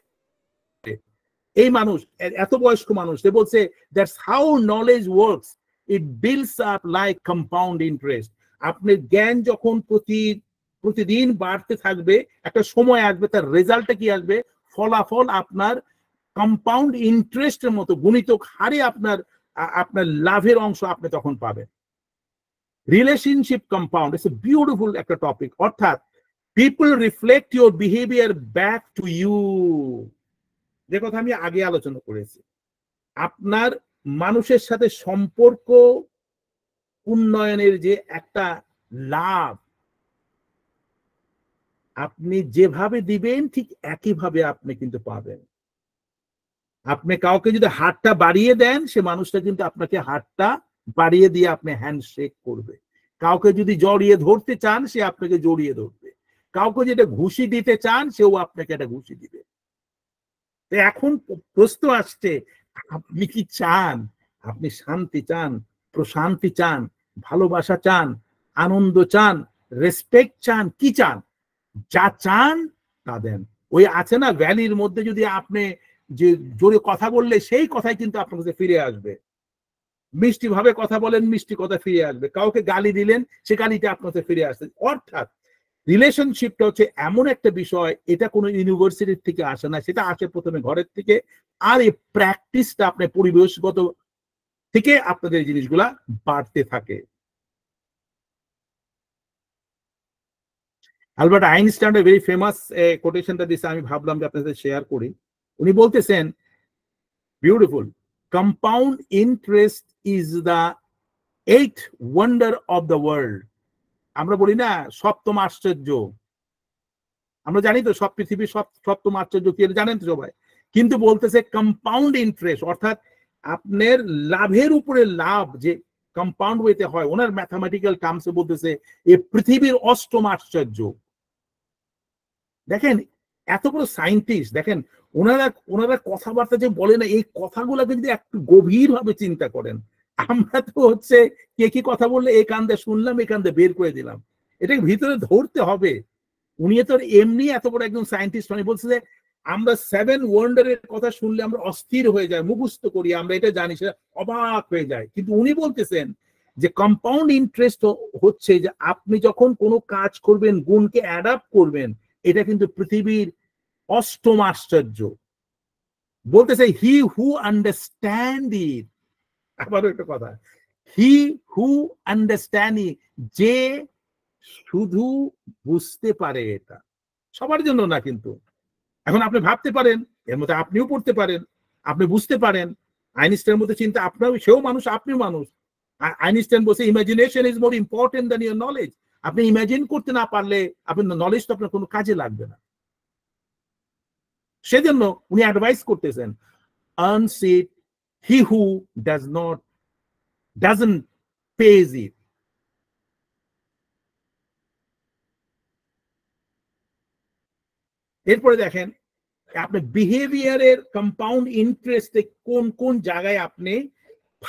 S1: এই মানুষ এত বয়স্ক মানুষ, সে বলছে that's how knowledge works, it builds up like compound interest. আপনার জ্ঞান যখন প্রতিদিন বাড়তে থাকবে, একটা সময় আসবে তার রেজাল্টটা কি আসবে, ফলাফল আপনার কম্পাউন্ড ইন্টারেস্টের মতো গুণিতক হারে আপনার আপনার লাভের অংশ আপনি তখন পাবেন। Relationship compound, it's a beautiful একটা টপিক। অর্থাৎ people reflect your behaviour back to you, যে কথা আমি আগে আলোচনা করেছি। আপনার মানুষের সাথে সম্পর্ক উন্নয়নের যে একটা লাভ, আপনি যেভাবে দিবেন ঠিক একইভাবে আপনি কিন্তু পাবেন। আপনি কাউকে যদি হাতটা বাড়িয়ে দেন, সে মানুষটা কিন্তু আপনাকে হাতটা বাড়িয়ে দিয়ে আপনি হ্যান্ডশেক করবে। কাউকে যদি জড়িয়ে ধরতে চান, সে আপনাকে জড়িয়ে ধরবে। কাউকে যেটা ঘুষি দিতে চান, সেও আপনাকে একটা ঘুষি দিবে। এখন প্রশ্ন আসছে, আপনি কি চান? আপনি শান্তি চান, প্রশান্তি চান, ভালোবাসা চান, আনন্দ চান, রেসপেক্ট চান, কি চান? যা চান তা দেন। ওই আছে না ভ্যালির মধ্যে, যদি আপনি যে জোরে কথা বললে সেই কথাই কিন্তু আপনার কাছে ফিরে আসবে। মিষ্টি ভাবে কথা বলেন, মিষ্টি কথা ফিরে আসবে। কাউকে গালি দিলেন, সে গালিটা আপনার কাছে ফিরে আসবে। অর্থাৎ রিলেশনশিপটা হচ্ছে এমন একটা বিষয়, এটা কোনো ইউনিভার্সিটি থেকে আসে না, সেটা আসে প্রথমে ঘরের থেকে। আর এই প্র্যাকটিসটা আপনার পরিবেশগত থেকে আপনাদের জিনিসগুলা বাড়তে থাকে। আলবার্ট আইনস্টাইন ভেরি ফেমাস কোটেশনটা দিছে, আমি ভাবলাম যে আপনাদের শেয়ার করি। উনি বলতেছেন, beautiful, compound interest is the 8th wonder of the world. আমরা বলি না সপ্তম আশ্চর্য, আমরা জানি তো সব পৃথিবীর সপ্তম আশ্চর্য কি জানেন তো সবাই, কিন্তু বলতেছে কম্পাউন্ড ইন্টারেস্ট, অর্থাৎ আপনার লাভের উপরে লাভ যে কম্পাউন্ড ওয়েতে হয়, ওনার ম্যাথামেটিক্যাল টার্মসে বলতেছে এই পৃথিবীর অষ্টম আশ্চর্য। দেখেন এত বড় সায়েন্টিস্ট, দেখেন ওনারা ওনারা কথাবার্তা যে বলে না, এই কথাগুলোকে যদি একটু গভীর ভাবে চিন্তা করেন, আমরা তো হচ্ছে কে কি কথা বললে এই কান্দে শুনলাম, এই কান্দে বের করে দিলাম, এটাকে ভিতরে ধরতে হবে। উনি তো এমনি এত বড় একজন সায়েন্টিস্ট, উনি বলছে যে আমরা 7 ওয়ান্ডারের কথা শুনলে আমরা অস্থির হয়ে যাই, মুখস্থ করি, আমরা এটা জানি, সেটা অবাক হয়ে যায়। কিন্তু উনি বলতেছেন যে কম্পাউন্ড ইন্টারেস্ট হচ্ছে যে আপনি যখন কোনো কাজ করবেন, গুণকে অ্যাডাপ্ট করবেন, এটা কিন্তু পৃথিবীর অষ্টম আশ্চর্য। বলতেছে হি হু আন্ডারস্ট্যান্ড ইট, আবারও একটা কথা, হি হু আন্ডারস্ট্যান্ড ইট, যে শুধু বুঝতে পারে। এটা সবার জন্য না কিন্তু। এখন আপনি ভাবতে পারেন, এর মধ্যে আপনিও পড়তে পারেন, আপনি বুঝতে পারেন। আইনস্টাইনের মধ্যে চিন্তা, আপনার সেও মানুষ, আপনিও মানুষ। আইনস্টাইন বলছে imagination is more important than your knowledge. আপনি ইমাজিন করতে না পারলে আপনার নলেজ তো আপনার কোনো কাজে লাগবে না। সেজন্য উনি অ্যাডভাইস করতেছেন, আনসিট হি হু ডাজন্ট পেজ ইট। এরপরে দেখেন আপনি বিহেভিয়ারের কম্পাউন্ড ইন্টারেস্টে কোন কোন জায়গায় আপনি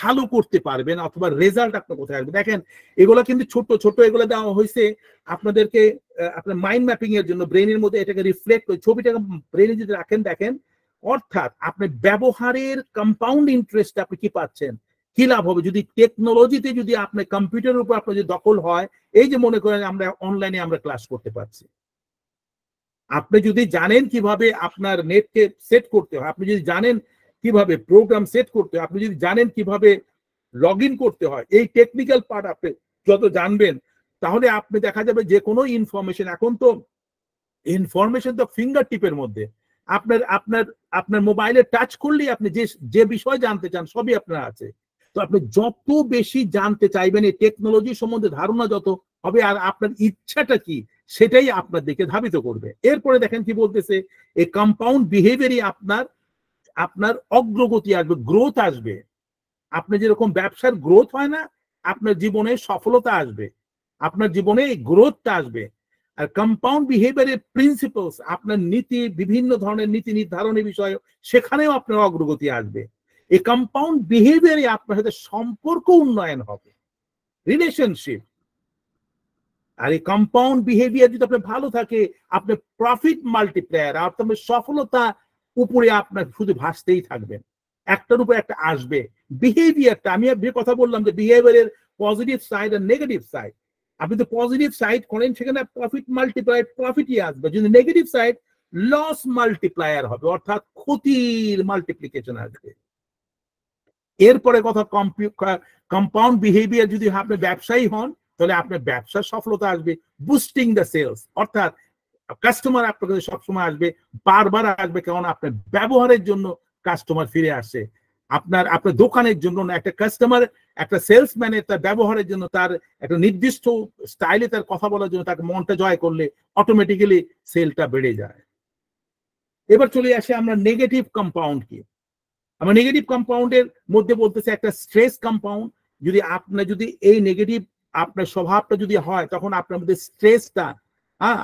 S1: ভালো করতে পারবেন, অথবা রেজাল্ট আপনার কোথায় আসবে। দেখেন এগুলো কিন্তু ছোট ছোট, এগুলো দেওয়া হয়েছে আপনাদেরকে আপনার মাইন্ড ম্যাপিং এর জন্য, ব্রেনের মধ্যে এটাকে রিফ্লেক্ট করে ছবিটাকে ব্রেনে যদি রাখেন, দেখেন অর্থাৎ আপনি ব্যবহারের কম্পাউন্ড ইন্টারেস্ট আপনি কি পাচ্ছেন, কি লাভ হবে যদি টেকনোলজিতে, যদি আপনি কম্পিউটারের উপর আপনার যদি দখল হয়। এই যে মনে করেন আমরা অনলাইনে আমরা ক্লাস করতে পারছি, আপনি যদি জানেন কিভাবে আপনার নেটকে সেট করতে হয়, আপনি যদি জানেন কিভাবে প্রোগ্রাম সেট করতে হয়, আপনি যদি জানেন কিভাবে লগ ইন করতে হয়, এই টেকনিক্যাল পার্ট আপনি যত জানবেন, তাহলে আপনি দেখা যাবে যে কোনো ইনফরমেশন, এখন তো ইনফরমেশন তো ফিঙ্গার টিপের মধ্যে, আপনার আপনার আপনার মোবাইলে টাচ করলেই আপনি যে যে বিষয় জানতে চান সবই আপনার আছে। তো আপনি যত বেশি জানতে চাইবেন, এই টেকনোলজি সম্বন্ধে ধারণা যত হবে, আর আপনার ইচ্ছাটা কি সেটাই আপনার দিকে ধাবিত করবে। এরপরে দেখেন কি বলতেছে, এই কম্পাউন্ড বিহেভিয়ারই আপনার আপনার অগ্রগতি আসবে, গ্রোথ আসবে। আপনি যেরকম ব্যবসার গ্রোথ হয় না, আপনার জীবনে সফলতা আসবে, আপনার জীবনে এই গ্রোথটা আসবে। আর কম্পাউন্ড বিহেভিয়ারের প্রিন্সিপালস, আপনার নীতি, বিভিন্ন ধরনের নীতি নির্ধারণের বিষয়, সেখানেও আপনার অগ্রগতি আসবে। এই কম্পাউন্ড বিহেভিয়ারে আপনার সাথে সম্পর্ক উন্নয়ন হবে, রিলেশনশিপ। আর এই কম্পাউন্ড বিহেভিয়ার যদি আপনার ভালো থাকে, আপনি প্রফিট মাল্টিপ্লায়ার, আপনার সফলতা উপরে আপনার শুধু ভাসতেই থাকবেন, একটার উপর একটা আসবে। বিহেভিয়ারটা, আমি কথা বললাম যে বিহেভিয়ারের পজিটিভ সাইড আর নেগেটিভ সাইড। আপনি তো পজিটিভ সাইড করেন, সেখানে প্রফিট মাল্টিপ্লায়ার, প্রফিটই আসবে। যদি নেগেটিভ সাইড, লস মাল্টিপ্লায়ার হবে, অর্থাৎ ক্ষতির মাল্টিপ্লিকেশন আসবে। এরপরে কথা, কম্পাউন্ড বিহেভিয়ার যদি আপনি ব্যবসায়ী হন, তাহলে আপনার ব্যবসার সফলতা আসবে, বুস্টিং দ্য সেলস, অর্থাৎ কাস্টমার আপনার কাছে সবসময় আসবে, বারবার আসবে, কারণ আপনার ব্যবহারের জন্য কাস্টমার ফিরে আসে। আপনার আপনার দোকানের জন্য না, একটা কাস্টমার, একটা সেলসম্যানের তার ব্যবহারের জন্য, তার একটা নির্দিষ্ট স্টাইলে তার কথা বলার জন্য, তাকে মনটা জয় করলে অটোমেটিক্যালি সেলটা বেড়ে যায়। এবার চলে আসে আমরা নেগেটিভ কম্পাউন্ড কি। আমরা নেগেটিভ কম্পাউন্ডের মধ্যে বলতেছে একটা স্ট্রেস কম্পাউন্ড। যদি আপনার যদি এই নেগেটিভ আপনার স্বভাবটা যদি হয়, তখন আপনার মধ্যে স্ট্রেসটা,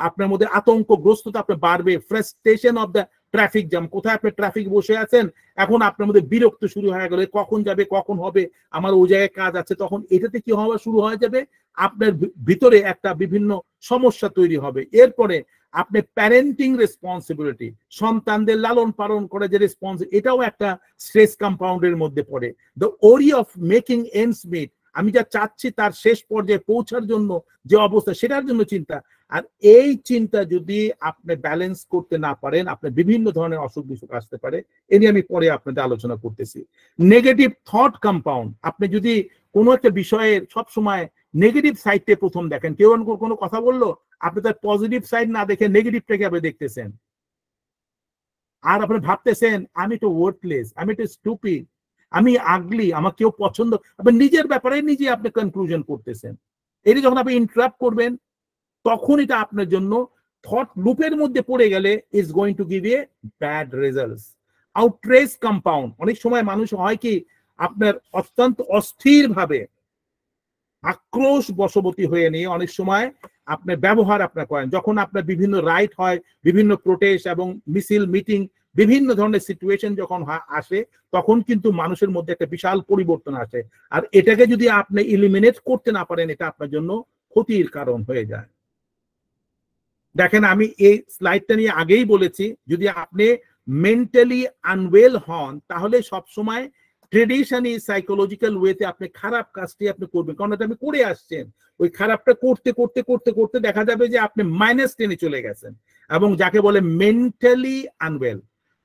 S1: আপনার মধ্যে আতঙ্কগ্রস্ততা আপনার বাড়বে, frustration of the traffic jam, কোথায় আপনি ট্রাফিক বসে আছেন, এখন আপনার মধ্যে বিরক্ত শুরু হয়ে গেল, কখন যাবে, কখন হবে, আমার ওই জায়গায় কাজ আছে, তখন এটাতে কি হওয়া শুরু হয়ে যাবে, আপনার ভিতরে একটা বিভিন্ন সমস্যা তৈরি হবে। এরপরে আপনি প্যারেন্টিং রেসপন্সিবিলিটি, সন্তানদের লালন পালন করে যে রেসপন্স, এটাও একটা স্ট্রেস কম্পাউন্ডের মধ্যে পড়ে। দ্য ওরি অফ মেকিং এন্ডস মিট, আমি যা চাচ্ছি তার শেষ পর্যায়ে পৌঁছার জন্য যে অবস্থা, সেটার জন্য চিন্তা। আর এই চিন্তা যদি আপনি ব্যালেন্স করতে না পারেন, আপনার বিভিন্ন ধরনের অসুখ বিসুখ আসতে পারে। এ নিয়ে আমি পরে আপনাদের আলোচনা করতেছি। নেগেটিভ থট কম্পাউন্ড, আপনি যদি কোনো একটা বিষয়ের সবসময় নেগেটিভ সাইডটা প্রথম দেখেন, কেউ কোনো কথা বললো, আপনি তার পজিটিভ সাইড না দেখে নেগেটিভটাকে আপনি দেখতেছেন, আর আপনি ভাবতেছেন আমি তো ওয়ার্থলেস, আমি তো স্টুপিড, আমি আগলি, আমার কেউ পছন্দ, আপনি নিজের ব্যাপারে নিজে আপনি কনক্লুশন করতেছেন। এটি যখন আপনি ইন্টারাপ্ট করবেন, তখন এটা আপনার জন্য থট লুপের মধ্যে পড়ে গেলে is going to give a bad results. Outrage compound, অনেক সময় মানুষ হয় কি, আপনার অত্যন্ত অস্থিরভাবে আক্রোশ বশবর্তী হয়ে নিয়ে অনেক সময় আপনার ব্যবহার আপনার করেন। যখন আপনার বিভিন্ন রাইট হয়, বিভিন্ন প্রোটেস্ট এবং মিছিল মিটিং, বিভিন্ন ধরনের সিচুয়েশন যখন আসে, তখন কিন্তু মানুষের মধ্যে একটা বিশাল পরিবর্তন আসে। আর এটাকে যদি আপনি ইলিমিনেট করতে না পারেন, এটা আপনার জন্য ক্ষতির কারণ হয়ে যায়। দেখেন, আমি এই স্লাইডটা নিয়ে আগেই বলেছি, যদি আপনি মেন্টালি আনওয়েল হন, তাহলে সবসময় ট্রেডিশনালি সাইকোলজিক্যাল ওয়েতে আপনি খারাপ কাজটি আপনি করবেন, কারণ এটা আপনি করে আসছেন। ওই খারাপটা করতে করতে করতে করতে দেখা যাবে যে আপনি -10-এ চলে গেছেন, এবং যাকে বলে মেন্টালি আনওয়েল।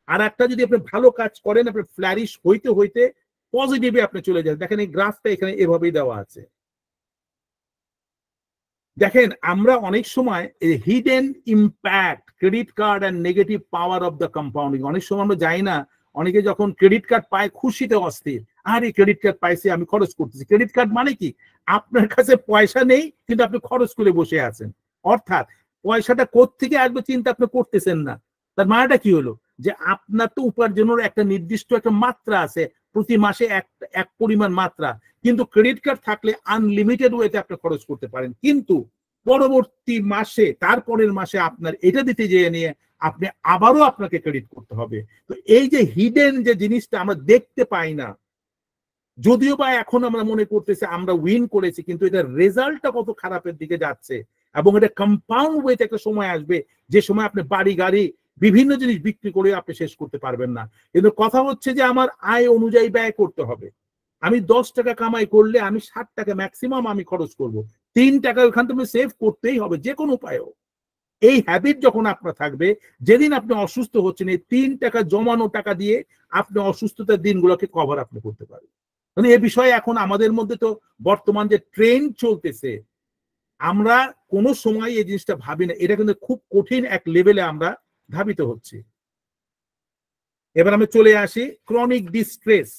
S1: আর একটা, যদি আপনি ভালো কাজ করেন, আপনি ফ্লারিশ হইতে হইতে পজিটিভে আপনি চলে যান। দেখেন এই গ্রাফটা এখানে এভাবেই দেওয়া আছে। দেখেন, আমরা অনেক সময় hidden impact credit card and negative power of the compounding, অনেক সময় আমরা যাই না, অনেকে যখন ক্রেডিট কার্ড পায় খুশিতে অস্থির, আরে ক্রেডিট কার্ড পাইছি, আমি খরচ করতেছি। ক্রেডিট কার্ড মানে কি? আপনার কাছে পয়সা নেই, কিন্তু আপনি খরচ করে বসে আছেন। অর্থাৎ পয়সাটা কোত্থেকে আসবে চিন্তা আপনি করতেছেন না। তার মানেটা কি হলো? যে আপনার তো উপার্জনের একটা নির্দিষ্ট একটা মাত্রা আছে, প্রতি মাসে এক পরিমাণ মাত্রা, কিন্তু ক্রেডিট কার্ড থাকলে আনলিমিটেড ওয়েতে আপনি খরচ করতে পারেন। কিন্তু পরবর্তী মাসে, তারপরের মাসে আপনার এটা দিতে যেয়ে নিয়ে আপনি আবারও আপনাকে ক্রেডিট করতে হবে। তো এই যে হিডেন যে জিনিসটা আমরা দেখতে পাই না, যদিও বা এখন আমরা মনে করতেছি আমরা উইন করেছি, কিন্তু এটা রেজাল্টটা কত খারাপের দিকে যাচ্ছে। এবং এটা কম্পাউন্ড ওয়েতে একটা সময় আসবে, যে সময় আপনি বাড়ি গাড়ি বিভিন্ন জিনিস বিক্রি করে আপনি শেষ করতে পারবেন না। কিন্তু কথা হচ্ছে যে আমার আয় অনুযায়ী ব্যয় করতে হবে। আমি 10 টাকা কামাই করলে আমি 60 টাকা ম্যাক্সিমাম আমি খরচ করব। 3 টাকা ওখান থেকে সেভ করতেই হবে যে কোনো উপায়ে। এই হ্যাবিট যখন আপনার থাকবে, যেদিন আপনি অসুস্থ হচ্ছেন, এই 3 টাকা জমানো টাকা দিয়ে আপনি অসুস্থতার দিনগুলোকে কভার আপনি করতে পারবেন। মানে এ বিষয়ে এখন আমাদের মধ্যে তো বর্তমান যে ট্রেন্ড চলতেছে, আমরা কোনো সময় এই জিনিসটা ভাবি না। এটা কিন্তু খুব কঠিন এক লেভেলে আমরা ধাবিত হচ্ছি। এবার আমি চলে আসি ক্রনিক ডিস্ট্রেস।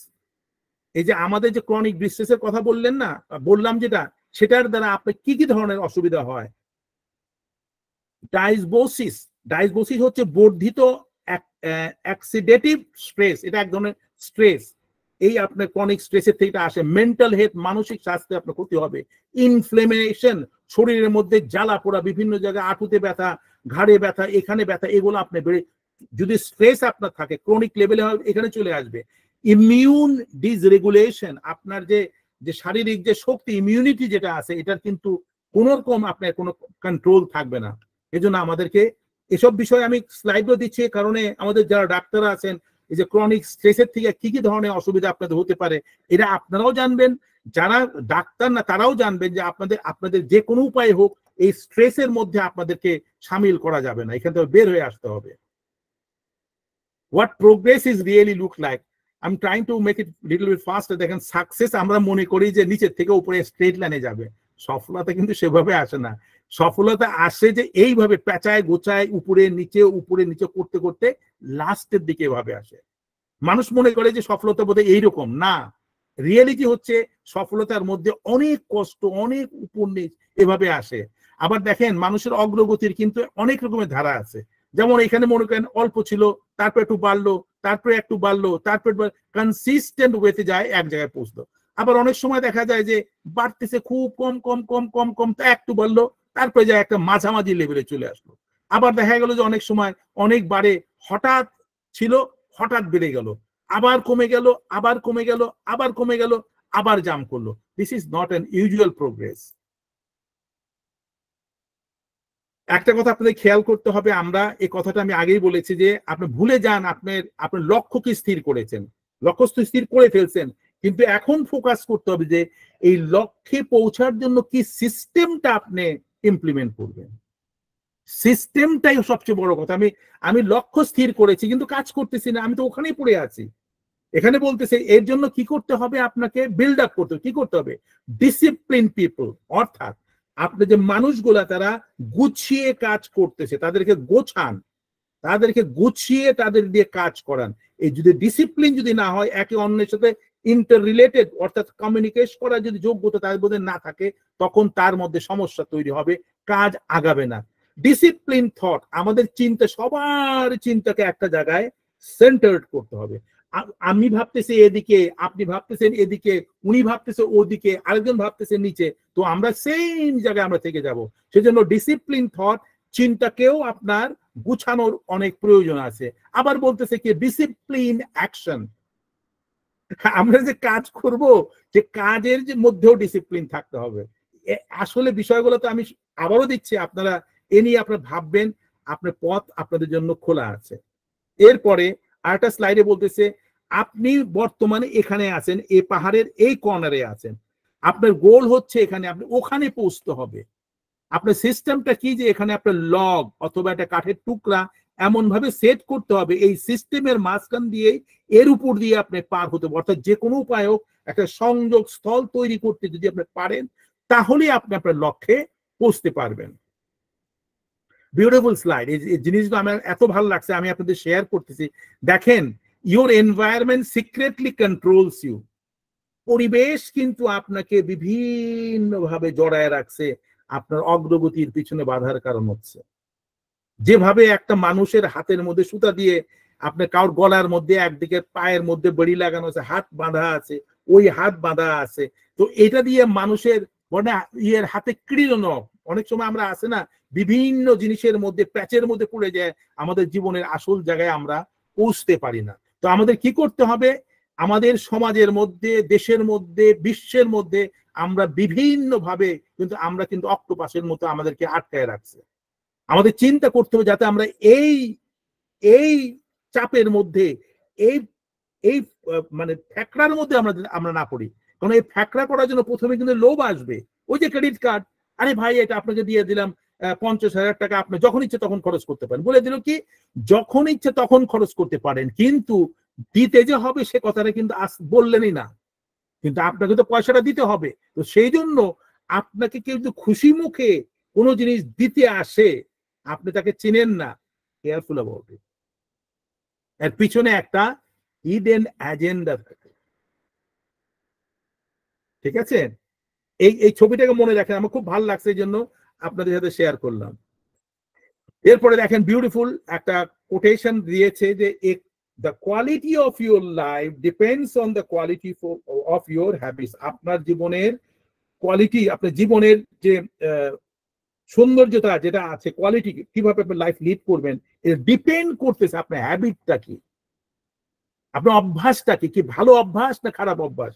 S1: এই যে আমাদের যে ক্রনিক ডিস্ট্রেসের কথা বললেন না, বললাম যেটা, সেটার দ্বারা আপনার কি কি ধরনের অসুবিধা হয়? ডাইসবোসিস। ডাইসবোসিস হচ্ছে বর্ধিত অ্যাক্সিডেটিভ স্ট্রেস। এটা এক ধরনের স্ট্রেস। এই আপনার ক্রনিক স্ট্রেসের থেকে আসে। মেন্টাল হেলথ, মানসিক স্বাস্থ্যে আপনার ক্ষতি হবে। ইনফ্লেমেশন, শরীরের মধ্যে জ্বালা পোড়া, বিভিন্ন জায়গায় আঁটুতে ব্যথা, ঘাড়ে ব্যথা, এখানে ব্যথা, এগুলো আপনি বেড়ে, যদি স্ট্রেস আপনার থাকে ক্রনিক লেভেলে, এখানে চলে আসবে। ইমিউন ডিসরেগুলেশন, আপনার যে যে শারীরিক যে শক্তি, ইমিউনিটি যেটা আছে, এটার কিন্তু কোন রকম আপনার কোনো কন্ট্রোল থাকবে না। এজন্য আমাদেরকে এসব বিষয়ে আমি স্লাইডও দিচ্ছি, কারণে আমাদের যারা ডাক্তার আছেন, এই যে ক্রনিক স্ট্রেসের থেকে কি কি ধরনের অসুবিধা আপনাদের হতে পারে, এটা আপনারাও জানবেন। যারা ডাক্তার না, তারাও জানবেন যে আপনাদের যে কোনো উপায় হোক, এই স্ট্রেসের মধ্যে আপনাদেরকে সামিল করা যাবে না, এখান থেকে বের হয়ে আসতে হবে। What progress is really look like? I'm trying to make it little bit faster. দেখেন, সাকসেস আমরা মনে করি যে নিচের থেকে উপরে স্ট্রেট লাইনে যাবে। সফলতা কিন্তু সেভাবে আসে না। সফলতা আসে যে এইভাবে পেঁচায় গোছায় উপরে নিচে করতে করতে লাস্টের দিকে এভাবে আসে। মানুষ মনে করে যে সফলতা বোধহয় এইরকম না। রিয়েলিটি হচ্ছে সফলতার মধ্যে অনেক কষ্ট, অনেক উপর নিচ এভাবে আসে। আবার দেখেন, মানুষের অগ্রগতির কিন্তু অনেক রকমের ধারা আছে। যেমন এখানে মনে করেন অল্প ছিল, তারপর একটু বাড়লো, তারপরে একটু বাড়লো, তারপর কনসিস্টেন্ট ওয়েতে যায়, এক জায়গায় পৌঁছলো। আবার অনেক সময় দেখা যায় যে বাড়তেছে খুব কম কম কম কম কম, তা একটু বাড়লো, তারপরে যায় একটা মাঝামাঝি লেভেলে চলে আসলো। আবার দেখা গেল যে অনেক সময় অনেক বাড়ে, হঠাৎ ছিল, হঠাৎ বেড়ে গেল, আবার কমে গেল, আবার কমে গেল, আবার কমে গেল, আবার জাম করলো। This is not an usual progress. একটা কথা আপনাদের খেয়াল করতে হবে, আমরা এই কথাটা আমি আগেই বলেছি, যে আপনি ভুলে যান আপনার লক্ষ্য কি স্থির করেছেন, লক্ষ্য স্থির করে ফেলছেন, কিন্তু এখন ফোকাস করতে হবে যে এই লক্ষ্যে পৌঁছার জন্য কি সিস্টেমটা আপনি ইমপ্লিমেন্ট করবেন। সিস্টেমটাই সবচেয়ে বড় কথা। আমি লক্ষ্য স্থির করেছি কিন্তু কাজ করতেছি না, আমি তো ওখানেই পড়ে আছি। এখানে বলতেছে এর জন্য কি করতে হবে, আপনাকে বিল্ড আপ করতে হবে। কি করতে হবে? ডিসিপ্লিন পিপল, অর্থাৎ আপনি যে মানুষগুলা তারা গুছিয়ে কাজ করতেছে, তাদেরকে গোছান, তাদেরকে গুছিয়ে তাদের দিয়ে কাজ করান। এই যদি ডিসিপ্লিন যদি না হয়, একে অন্যের সাথে ইন্টার রিলেটেড, অর্থাৎ কমিউনিকেশন করার যদি যোগ্যতা তাদের মধ্যে না থাকে, তখন তার মধ্যে সমস্যা তৈরি হবে, কাজ আগাবে না। ডিসিপ্লিন থট, আমাদের চিন্তা, সবার চিন্তাকে একটা জায়গায় সেন্টার্ড করতে হবে। আমি ভাবতেছি এদিকে, আপনি ভাবতেছেন এদিকে, উনি ভাবতেছে ওদিকে, আরেকজন ভাবতেছে নিচে, তো আমরা সেম জায়গায় আমরা থেকে যাব। সেজন্য ডিসিপ্লিন থট, চিন্তাকেও আপনার গুছানোর অনেক প্রয়োজন আছে। আবার বলতেছে কি ডিসিপ্লিন অ্যাকশন, আমরা যে কাজ করব, যে কাজের যে মধ্যেও ডিসিপ্লিন থাকতে হবে। আসলে বিষয়গুলো তো আমি আবারও দিচ্ছি, আপনারা এ নিয়ে আপনারা ভাববেন, আপনার পথ আপনাদের জন্য খোলা আছে। এরপরে আরেকটা স্লাইডে বলতেছে আপনি বর্তমানে এখানে আছেন, এই পাহাড়ের এই কর্নারে আছেন, আপনার গোল হচ্ছে এখানে, আপনি ওখানে পৌঁছতে হবে। আপনার সিস্টেমটা কি, যে এখানে আপনার লগ অথবা একটা কাঠের টুকরা এমন ভাবে সেট করতে হবে এই সিস্টেমের মাঝখান দিয়ে, এর উপর দিয়ে আপনি পার হতে হবে। অর্থাৎ যে কোনো উপায় একটা সংযোগ স্থল তৈরি করতে যদি আপনি পারেন, তাহলে আপনি আপনার লক্ষ্যে পৌঁছতে পারবেন। বিউটিফুল স্লাইড, এই জিনিসগুলো আমার এত ভালো লাগছে, আমি আপনাদের শেয়ার করতেছি। দেখেন, your environment secretly controls you. পরিবেশ কিন্তু আপনাকে বিভিন্ন ভাবে জড়ায় রাখছে, আপনার অগ্রগতির পিছনে বাধার কারণ হচ্ছে। যেভাবে একটা মানুষের হাতের মধ্যে সুতা দিয়ে আপনার কারোর গলার মধ্যে একদিকে পায়ের মধ্যে বেড়ি লাগানো আছে, হাত বাঁধা আছে, ওই হাত বাঁধা আছে, তো এটা দিয়ে মানুষের মানে ইয়ের হাতে ক্রীড়নক, অনেক সময় আমরা আছে না বিভিন্ন জিনিসের মধ্যে প্যাচের মধ্যে পড়ে যায়, আমাদের জীবনের আসল জায়গায় আমরা পৌঁছতে পারি না। তো আমাদের কি করতে হবে, আমাদের সমাজের মধ্যে, দেশের মধ্যে, বিশ্বের মধ্যে আমরা বিভিন্ন ভাবে কিন্তু অক্টোপাসের মতো আমাদেরকে আটকায় রাখছে। আমাদের চিন্তা করতে হবে যাতে আমরা এই এই চাপের মধ্যে, এই এই মানে ফ্যাকড়ার মধ্যে আমরা না পড়ি। কারণ এই ফ্যাকড়া করার জন্য প্রথমে কিন্তু লোভ আসবে। ওই যে ক্রেডিট কার্ড, আরে ভাই এটা আপনাকে দিয়ে দিলাম 50,000 টাকা, আপনি যখন ইচ্ছে তখন খরচ করতে পারেন। বলে দিল কি যখন ইচ্ছে তখন খরচ করতে পারেন, কিন্তু দিতে যে হবে সে কথাটা কিন্তু বললেনই না, কিন্তু আপনাকে তো পয়সাটা দিতে হবে। তো সেই জন্য আপনাকে কেউ যদি খুশি মুখে কোনো জিনিস দিতে আসে, আপনি তাকে চিনেন না, কেয়ারফুল অ্যাবাউট ইট। এর পিছনে একটা হিডেন এজেন্ডা থাকে, ঠিক আছে? এই ছবিটাকে মনে রাখেন, আমার খুব ভালো লাগছে, এই জন্য আপনাদের সাথে শেয়ার করলাম। এরপরে দেখেন বিউটিফুল একটা কোটেশন দিয়েছে যে the quality of your life depends on the quality of your habits. আপনার জীবনের কোয়ালিটি, আপনার জীবনের যে সৌন্দর্যতা যেটা আছে, কোয়ালিটি কিভাবে আপনি লাইফ লিড করবেন, এটা ডিপেন্ড করতেছে আপনার হ্যাবিটটা কি, আপনার অভ্যাসটা কি, ভালো অভ্যাস না খারাপ অভ্যাস।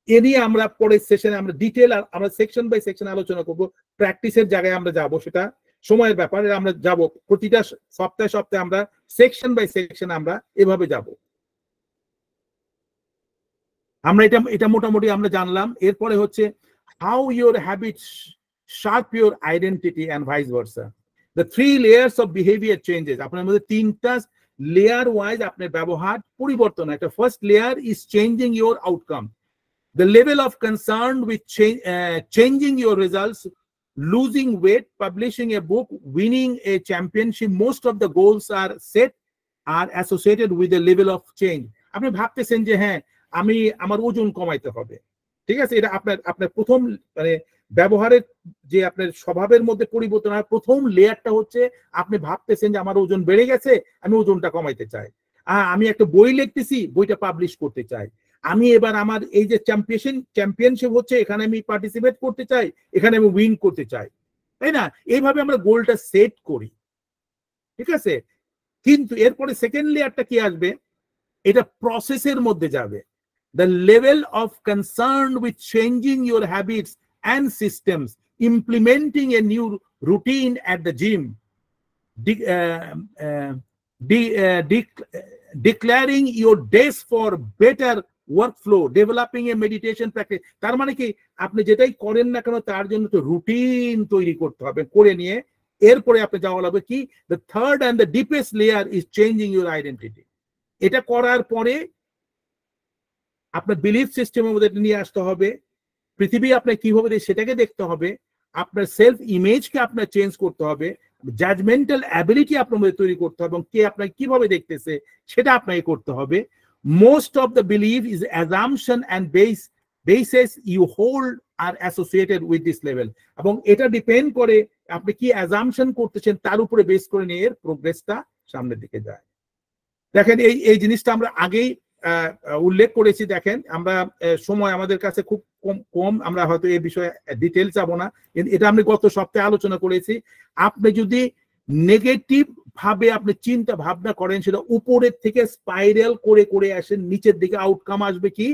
S1: এ নিয়ে আমরা পরের সেশনে আমরা ডিটেল আমরা সেকশন বাই সেকশন আলোচনা করব। প্র্যাকটিসের জায়গায় আমরা যাব, সেটা সময়ের ব্যাপারে আমরা যাব, প্রতিটা সপ্তাহে সপ্তাহে আমরা সেকশন বাই সেকশন আমরা এভাবে যাব। আমরা এটা মোটামুটি আমরা জানলাম। এরপরে হচ্ছে how your habits sharp your identity and vice versa. The 3 layers of behaviour changes, আপনার মধ্যে 3টা লেয়ার ওয়াইজ আপনার ব্যবহার পরিবর্তন। একটা first layer is changing your outcome, the level of concern with changing your results, losing weight, publishing a book, winning a championship. Most of the goals are associated with the level of change. আপনি ভাবতেছেন যে হ্যাঁ আমি আমার ওজন কমাইতে হবে, ঠিক আছে, এটা আপনার প্রথম মানে ব্যবহারের যে আপনার স্বভাবের মধ্যে পরিবর্তন হয়, প্রথম লেয়ারটা হচ্ছে আপনি ভাবতেছেন যে আমার ওজন বেড়ে গেছে, আমি ওজনটা কমাইতে চাই। আমি একটা বই লিখতেছি, বইটা পাবলিশ করতে চাই। আমি এবার আমার এই যে চ্যাম্পিয়নশিপ হচ্ছে, এখানে আমি পার্টিসিপেট করতে চাই, এখানে আমি উইন করতে চাই, তাই না? এইভাবে আমরা গোলটা সেট করি, ঠিক আছে। কিন্তু এরপরে সেকেন্ড লেয়ারটা কি আসবে, এটা প্রসেসের মধ্যে যাবে। The level of concern with changing your habits and systems, implementing a new routine at the gym, declaring your days for better workflow, developing a meditation practice. তার মানে কি আপনি যেটাই করেন না কেন তার জন্য তো রুটিন তৈরি করতে হবে, করে নিয়ে এরপরে আপনি যাওয়া লাগবে কি the third and the deepest layer is changing your identity. এটা করার পরে আপনার বিলিফ সিস্টেমের মধ্যে নিয়ে আসতে হবে, পৃথিবী আপনার কিভাবে সেটাকে দেখতে হবে, আপনার সেলফ ইমেজকে আপনার চেঞ্জ করতে হবে, জাজমেন্টাল অ্যাবিলিটি আপনার মধ্যে তৈরি করতে হবে, এবং কে আপনাকে কিভাবে দেখতেছে সেটা আপনাকে করতে হবে। Most of the believe is assumption and bases you hold are associated with this level, এবং এটা ডিপেন্ড করে আপনি কি অ্যাজাম্পশন করতেছেন তার উপরে বেস করে নিয়ে এর প্রোগ্রেসটা সামনের দিকে যায়। দেখেন এই জিনিসটা আমরা আগেই উল্লেখ করেছি, দেখেন আমরা সময় আমাদের কাছে খুব কম, আমরা হয়তো এই বিষয়ে ডিটেলস যাবো না, এটা আমি গত সপ্তাহে আলোচনা করেছি। আপনি যদি নেগেটিভ ভাবে আপনি চিন্তা ভাবনা করেন, সেটা উপরের থেকে স্পাইরাল করে করে আসেন নিচের দিকে, আউটকাম আসবে কি?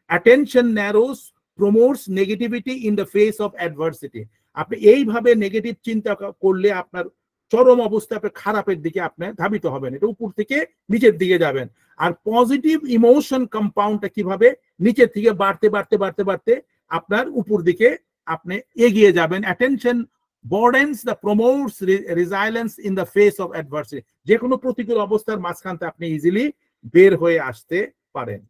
S1: Attention narrows promotes negativity in the face of adversity. আপনি এইভাবে নেগেটিভ চিন্তা করলে আপনার চরম অবস্থা, আপনার খারাপের দিকে আপনি ধাবিত হবেন, এটা উপর থেকে নিচের দিকে যাবেন। আর পজিটিভ ইমোশন কম্পাউন্ডটা কিভাবে নিচের থেকে বাড়তে বাড়তে বাড়তে বাড়তে আপনার উপর দিকে আপনি এগিয়ে যাবেন। Attention burdens the promotes resilience in the face of adversity. যে কোনো প্রতিকূল অবস্থার মাঝখান থেকে আপনি ইজিলি বের হয়ে আসতে পারেন।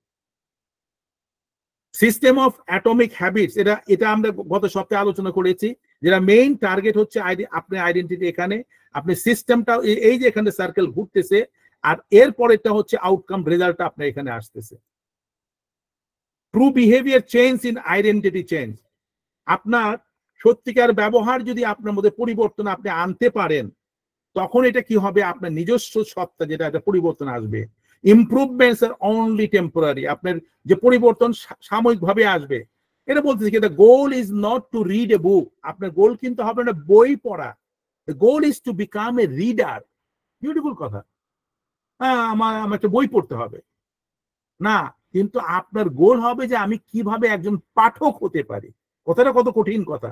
S1: সিস্টেম অফ অ্যাটমিক হ্যাবিটস, এটা আমরা গত সপ্তাহে আলোচনা করেছি, যেটা মেইন টার্গেট হচ্ছে আপনার আইডেন্টিটি। এখানে আপনি সিস্টেমটা, এই যে এখানে সার্কেল ঘুরতেছে, আর এরপরেরটা হচ্ছে আউটকাম, রেজাল্টটা আপনার এখানে আসতেছে। True behaviour change in identity change. আপনার সত্যিকার ব্যবহার যদি আপনার মধ্যে পরিবর্তন আপনি আনতে পারেন, তখন এটা কি হবে? আপনার নিজস্ব সত্তা যেটা, এটা পরিবর্তন আসবে। Improvements are only temporary. আপনার যে পরিবর্তন সাময়িকভাবে আসবে। এটা বলতেছি কি, the goal is not to read a book. আপনার গোল কিন্তু হবে না বই পড়া। The goal is to become a reader. Beautiful কথা। হ্যাঁ, আমার একটা বই পড়তে হবে না, কিন্তু আপনার গোল হবে যে আমি কিভাবে একজন পাঠক হতে পারি। কথাটা কত কঠিন কথা,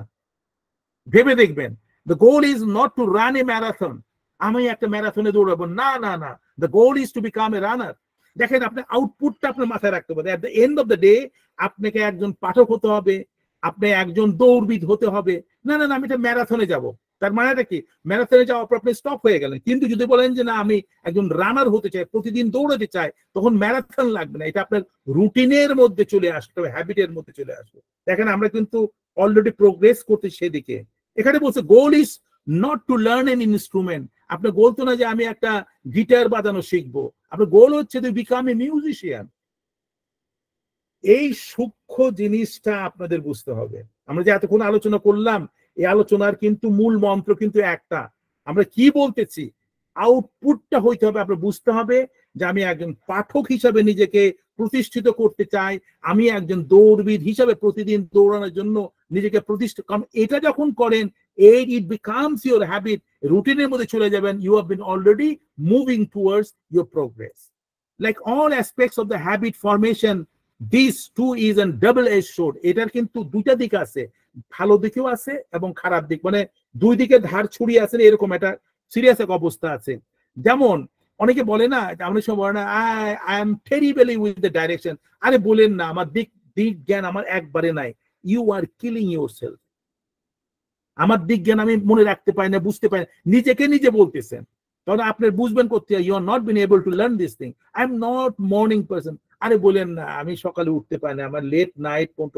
S1: ভেবে দেখবেন। The goal is not to run a marathon. আমি একটা ম্যারাথনে দৌড়াবো, না না না। The goal is to become a runner. দেখেন, আপনার আউটপুটটা আপনার মাথায় রাখতে হবে। At the end of the day আপনাকে একজন পাঠক হতে হবে, আপনি একজন দৌড়বিদ হতে হবে। না না না, আমি এটা ম্যারাথনে যাব, তার মানেটা কি? ম্যারাথনে যাওয়ার পর আপনি স্টপ হয়ে গেলেন। কিন্তু যদি বলেন যে না, আমি একজন রানার হতে চাই, প্রতিদিন দৌড়াতে চাই, তখন ম্যারাথন লাগবে না, এটা আপনার রুটিনের মধ্যে চলে আসতে হবে, হ্যাবিটের মধ্যে চলে আসবে। দেখেন, আমরা কিন্তু অলরেডি প্রোগ্রেস করতে সেদিকে। এখানে বলছে গোল is not to learn N instrument. আপনার গোল তো না যে আমি একটা গিটার বাজানো শিখবো, আপনার গোল হচ্ছে টু বিকাম এ মিউজিশিয়ান। এই সূক্ষ্ম জিনিসটা আপনাদের বুঝতে হবে। আমরা যে এতক্ষণ আলোচনা করলাম, এই আলোচনার কিন্তু মূল মন্ত্র কিন্তু একটা। আমরা কি বলতেছি? আউটপুটটা হইতে হবে, আপনার বুঝতে হবে যে আমি একজন পাঠক হিসাবে নিজেকে প্রতিষ্ঠিত করতে চাই, আমি একজন দৌড়বিদ হিসাবে প্রতিদিন দৌড়ানোর জন্য নিজেকে প্রতিষ্ঠিত। কারণ এটা যখন করেন, ইট বিকামস ইউর হ্যাবিট, রুটিনের মধ্যে চলে যাবেন। You have been already moving towards your progress. Like all aspects of the habit formation, this too is an double edge sword. এটার কিন্তু দুইটা দিক আছে, ভালো দিকেও আছে এবং খারাপ দিক, মানে দুই দিকে ধার ছড়িয়ে আছে, এরকম একটা সিরিয়াস এক অবস্থা আছে। যেমন অনেকে বলে না, অনেক সময় বলে না, I am terribly with the direction. আরে বলেন না, আমার দিক জ্ঞান আমার একবারে নাই। You are killing yourself. আমার দিক জ্ঞান আমি মনে রাখতে পারি না, বুঝতে পারি না, নিজেকে নিজে বলতেছেন। তাহলে আপনি বুঝবেন করতে, you are not been able to learn this thing. I am not morning person. আরে বলেন না, আমি সকালে উঠতে পারি না, আমার লেট নাইট পর্যন্ত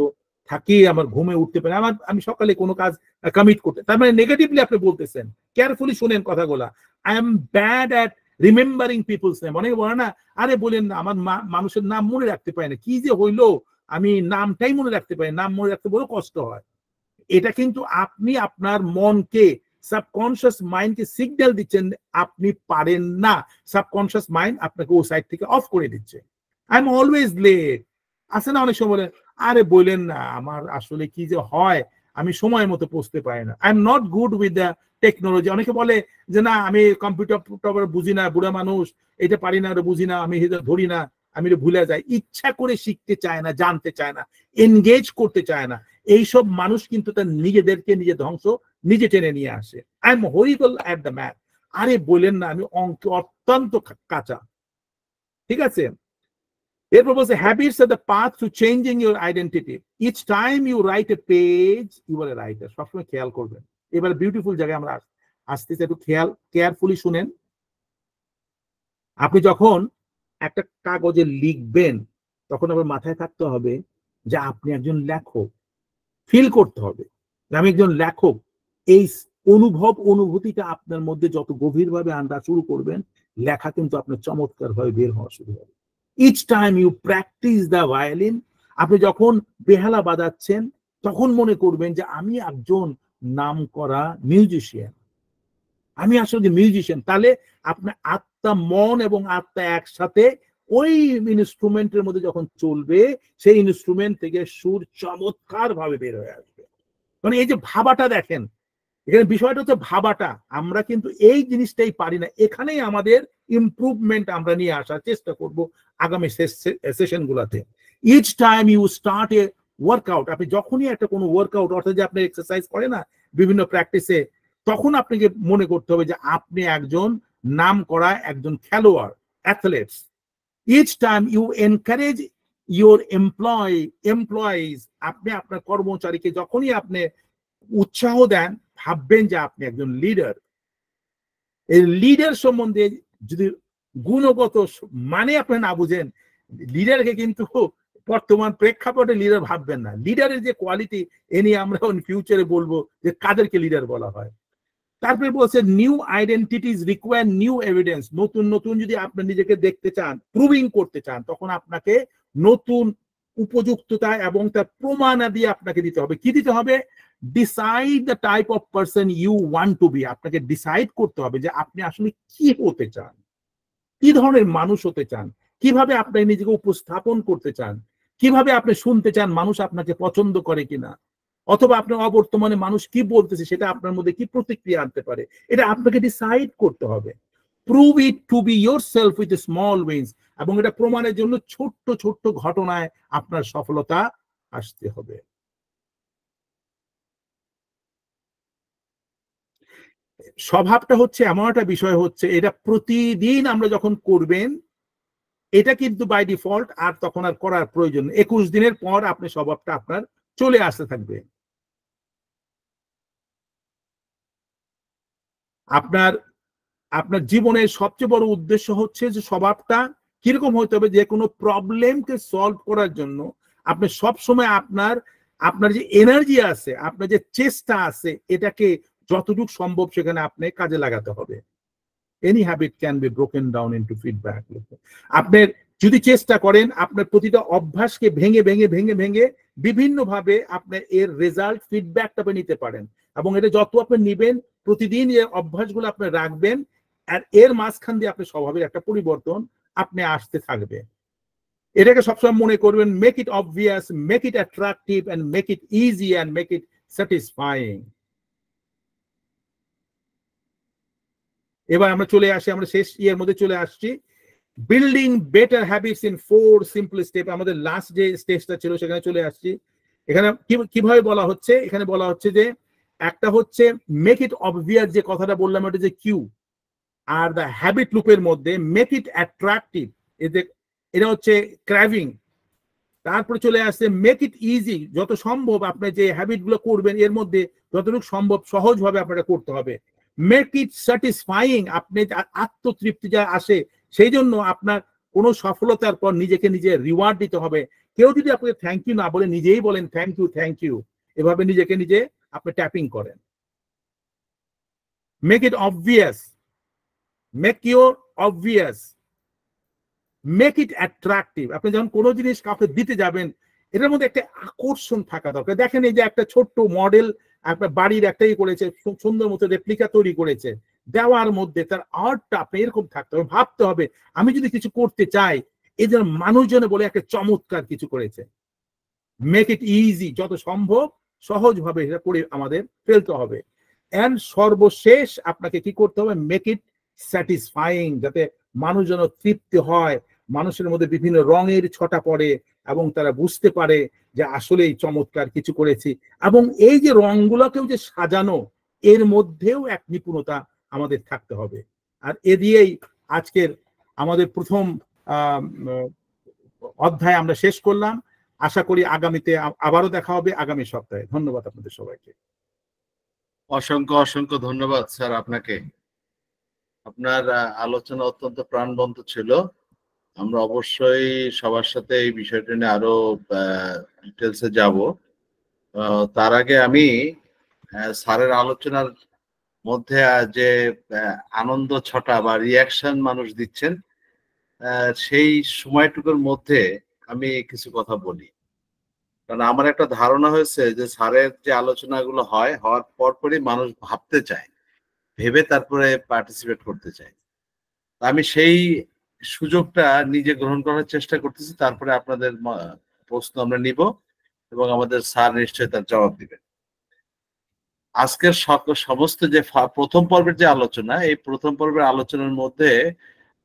S1: থাকি, আমার ঘুমে উঠতে পারি না, আমি সকালে কোনো কাজ কমিট করতে। তার মানে নেগেটিভলি আপনি বলতেছেন। কেয়ারফুলি শুনেন কথাগুলা। I am bad at remembering peoples name. অনেকে বলে না, আরে বলেন না, আমার মানুষের নাম মনে রাখতে পারি না, কি যে হইলো, আমি নামটাই মনে রাখতে পারি, নাম মনে রাখতে বড় কষ্ট হয়। এটা কিন্তু আপনি আপনার মনকে, সাবকনশিয়াস মাইন্ডকে সিগন্যাল দিচ্ছেন আপনি পারেন না। সাবকনশিয়াস মাইন্ড আপনাকে ও সাইড থেকে অফ করে দিচ্ছে। I am always late. আছে না অনেক সময় বলে, আরে বললেন না, আমার আসলে কি যে হয়, আমি সময় মতো পৌঁছতে পারি না। I am not good with the technology. অনেকে বলে যে না, আমি কম্পিউটার বুঝি না, বুড়া মানুষ, এটা পারি না, ওটা বুঝি না, আমি এটা ধরি না, আমি এটা ভুলে যাই। ইচ্ছা করে শিখতে চায় না, জানতে চায় না, এনগেজ করতে চায় না। এইসব মানুষ কিন্তু তার নিজেদেরকে নিজে ধ্বংস নিজে টেনে নিয়ে আসে। I am horrible at the math. আরে বলেন না, আমি অঙ্ক অত্যন্ত কাঁচা। ঠিক আছে, এরপর বলছে habits are the path to changing your identity. Each time you write a page, you are a writer. সবসময় খেয়াল করবেন। এবার বিউটিফুল জায়গায় আমরা আসতেছি, একটু কেয়ারফুলি শুনেন। আপনি যখন একটা কাগজে লিখবেন, তখন আপনার মাথায় থাকতে হবে যে আপনি একজন লেখক। ফিল করতে হবে যে আমি একজন লেখক। এই অনুভূতিটা আপনার মধ্যে যত গভীরভাবে আনতে শুরু করবেন, লেখা কিন্তু আপনার চমৎকার ভাবে বের হওয়া শুরু হবে। Each time you practice the violin, আপনি যখন বেহালা বাজাচ্ছেন, তখন মনে করবেন যে আমি একজন নামকরা মিউজিশিয়ান, আমি আসলে মিউজিশিয়ান। তাহলে আপনার আত্মা, মন এবং আত্মা একসাথে ওই ইনস্ট্রুমেন্টের মধ্যে যখন চলবে সেই ইনস্ট্রুমেন্ট থেকে সুর চমৎকার ভাবে বের হয়ে আসবে। মানে এই যে ভাবাটা দেখেন, এখানে বিষয়টা হচ্ছে ভাবাটা, আমরা কিন্তু এই জিনিসটাই পারি না। এখানেই আমাদের ইমপ্রুভমেন্ট আমরা নিয়ে আসার চেষ্টা করব আগামী সেশন গুলাতে। Each time you start a workout, আপনি যখনই একটা কোনো ওয়ার্কআউট অর্থাৎ যে আপনি এক্সারসাইজ করে না বিভিন্ন প্র্যাকটিসে, তখন আপনাকে মনে করতে হবে যে আপনি একজন নাম করা একজন খেলোয়াড়, athletes. Each time you encourage your employees, আপনি আপনার কর্মচারীকে যখনই আপনি উৎসাহ দেন, ভাববেন যে আপনি একজন লিডার। এই লিডার সম্বন্ধে যদি গুণগত মানে আপনি না বুঝেন, লিডারকে কিন্তু বর্তমান প্রেক্ষাপটে লিডার ভাববেন না। লিডারের যে কোয়ালিটি, এ নিয়ে আমরা ফিউচারে বলবো যে কাদেরকে লিডার বলা হয়। তারপরে বলছে new identities require new evidence, নতুন নতুন যদি আপনি নিজেকে দেখতে চান, প্রুভিং করতে চান, তখন আপনাকে নতুন উপযুক্ততা এবং তার প্রমাণাদি আপনাকে দিতে হবে। কি দিতে হবে? Decide the type of person you want to be, আপনাকে ডিসাইড করতে হবে যে আপনি আসলে কি হতে চান, কি ধরনের মানুষ হতে চান, কিভাবে আপনি নিজেকে উপস্থাপন করতে চান, কিভাবে আপনি শুনতে চান মানুষ আপনাকে পছন্দ করে কিনা, অথবা আপনার অবর্তমানে মানুষ কি বলতেছে সেটা আপনার মধ্যে কি প্রতিক্রিয়া আনতে পারে, এটা আপনাকে ডিসাইড করতে হবে। Prove it to be yourself with small wins, এবং এটা প্রমাণের জন্য ছোট্ট ছোট্ট ঘটনায় আপনার সফলতা আসতে হবে। স্বভাবটা হচ্ছে এমন একটা বিষয়, হচ্ছে এটা প্রতিদিন আমরা যখন করবেন, এটা কিন্তু বাই ডিফল্ট আর তখন আর করার প্রয়োজন। 21 দিনের পর আপনি স্বভাবটা আপনার চলে আসতে থাকবে। আপনার আপনার জীবনের সবচেয়ে বড় উদ্দেশ্য হচ্ছে যে স্বভাবটা কিরকম হতে হবে, যে কোনো প্রবলেমকে সলভ করার জন্য আপনি সব সময় আপনার আপনার যে এনার্জি আছে, আপনার যে চেষ্টা আছে, এটাকে যতটুকু সম্ভব সেখানে আপনি কাজে লাগাতে হবে। Any habit can be broken down into feedback. আপনি যদি চেষ্টা করেন আপনার প্রতিটা অভ্যাসকে ভেঙে ভেঙে ভেঙে ভেঙে বিভিন্নভাবে আপনার এর রেজাল্ট ফিডব্যাকটা আপনি নিতে পারেন, এবং এটা যত আপনি নিবেন, প্রতিদিন এই অভ্যাসগুলো আপনি রাখবেন, আর এর মাঝখান দিয়ে আপনার স্বভাবের একটা পরিবর্তন আপনি আসতে থাকবে। এটাকে সবসময় মনে করবেন, make it obvious, make it attractive, and make it easy, and make it satisfying. এবার আমরা চলে আসি, আমরা শেষ ইয়ের মধ্যে চলে আসছি, building better habits in 4 simple step. আমাদের লাস্ট যে স্টেজটা ছিল সেখানে চলে আসছি। এখানে কিভাবে বলা হচ্ছে, এখানে বলা হচ্ছে যে একটা হচ্ছে মেক ইট অবভিয়াস, যে কথাটা বললাম এটা যে কিউ, আর দ্য হ্যাবিট লুপের মধ্যে মেক ইট অ্যাট্রাকটিভ, এটা হচ্ছে ক্র্যাভিং। তারপরে চলে আসছে মেক ইট ইজি, যত সম্ভব আপনি যে হ্যাবিট গুলো করবেন এর মধ্যে যতটুকু সম্ভব সহজভাবে আপনাকে করতে হবে। মেক ইট স্যাটিসফাইং, আপনি আত্মতৃপ্তি যা আসে, সেই জন্য আপনার কোনো সফলতার পর নিজেকে নিজে রিওয়ার্ড দিতে হবে। কেউ যদি আপনাকে থ্যাংক ইউ না বলে, নিজেই বলেন থ্যাংক ইউ, এভাবে নিজেকে নিজে আপনি ট্যাপিং করেন। Make it obvious, make your obvious, make it attractive. আপনি যখন কোনো জিনিস কাউকে দিতে যাবেন, এটার মধ্যে একটা আকর্ষণ থাকা দরকার। দেখেন এই যে একটা ছোট্ট মডেল আপনার বাড়ির একটাই করেছে, সুন্দর মতো রেপ্লিকা তৈরি করেছে, দেওয়ার মধ্যে তার আর্টটা আপনি এরকম থাকতে হবে, ভাবতে হবে আমি যদি কিছু করতে চাই, এই যেন মানুষজন বলে একটা চমৎকার কিছু করেছে। মেক ইট ইজি, যত সম্ভব সহজভাবে এটা করে আমাদের ফেলতে হবে। এন্ড সর্বশেষ আপনাকে কি করতে হবে, মেক ইট স্যাটিসফাইং, যাতে মানুষ যেন তৃপ্তি হয়, মানুষের মধ্যে বিভিন্ন রঙের ছটা পড়ে এবং তারা বুঝতে পারে যে আসলে এই চমৎকার কিছু করেছি। এবং এই যে রঙগুলোকেও যে সাজানো, এর মধ্যেও এক নিপুণতা আমাদের থাকতে হবে। আর এ দিয়েই আজকের আমাদের প্রথম অধ্যায় আমরা শেষ করলাম। আশা করি আগামীতে আবারও দেখা হবে আগামী সপ্তাহে। ধন্যবাদ আপনাদের সবাইকে।
S2: অসংখ্য অসংখ্য ধন্যবাদ স্যার আপনাকে। আপনার আলোচনা অত্যন্ত প্রাণবন্ত ছিল। আমরা অবশ্যই সবার সাথে এই বিষয়টা নিয়ে আরো ডিটেলসে যাব। তার আগে আমি স্যারের আলোচনার মধ্যে যে আনন্দ ছটা বা রিয়াকশন মানুষ দিচ্ছেন, সেই সময়টুকুর মধ্যে আমি কিছু কথা বলি। কারণ আমার একটা ধারণা হয়েছে যে স্যারের যে আলোচনাগুলো হওয়ার পরপরই মানুষ ভাবতে চায়, ভেবে তারপরে পার্টিসিপেট করতে চায়। আমি সেই সুযোগটা নিজে গ্রহণ করার চেষ্টা করতেছি, তারপরে আপনাদের প্রশ্ন আমরা নিব এবং আমাদের স্যার নিশ্চয়ই তার জবাব দিবেন। আজকের সমস্ত যে প্রথম পর্বের যে আলোচনা, এই প্রথম পর্বের আলোচনার মধ্যে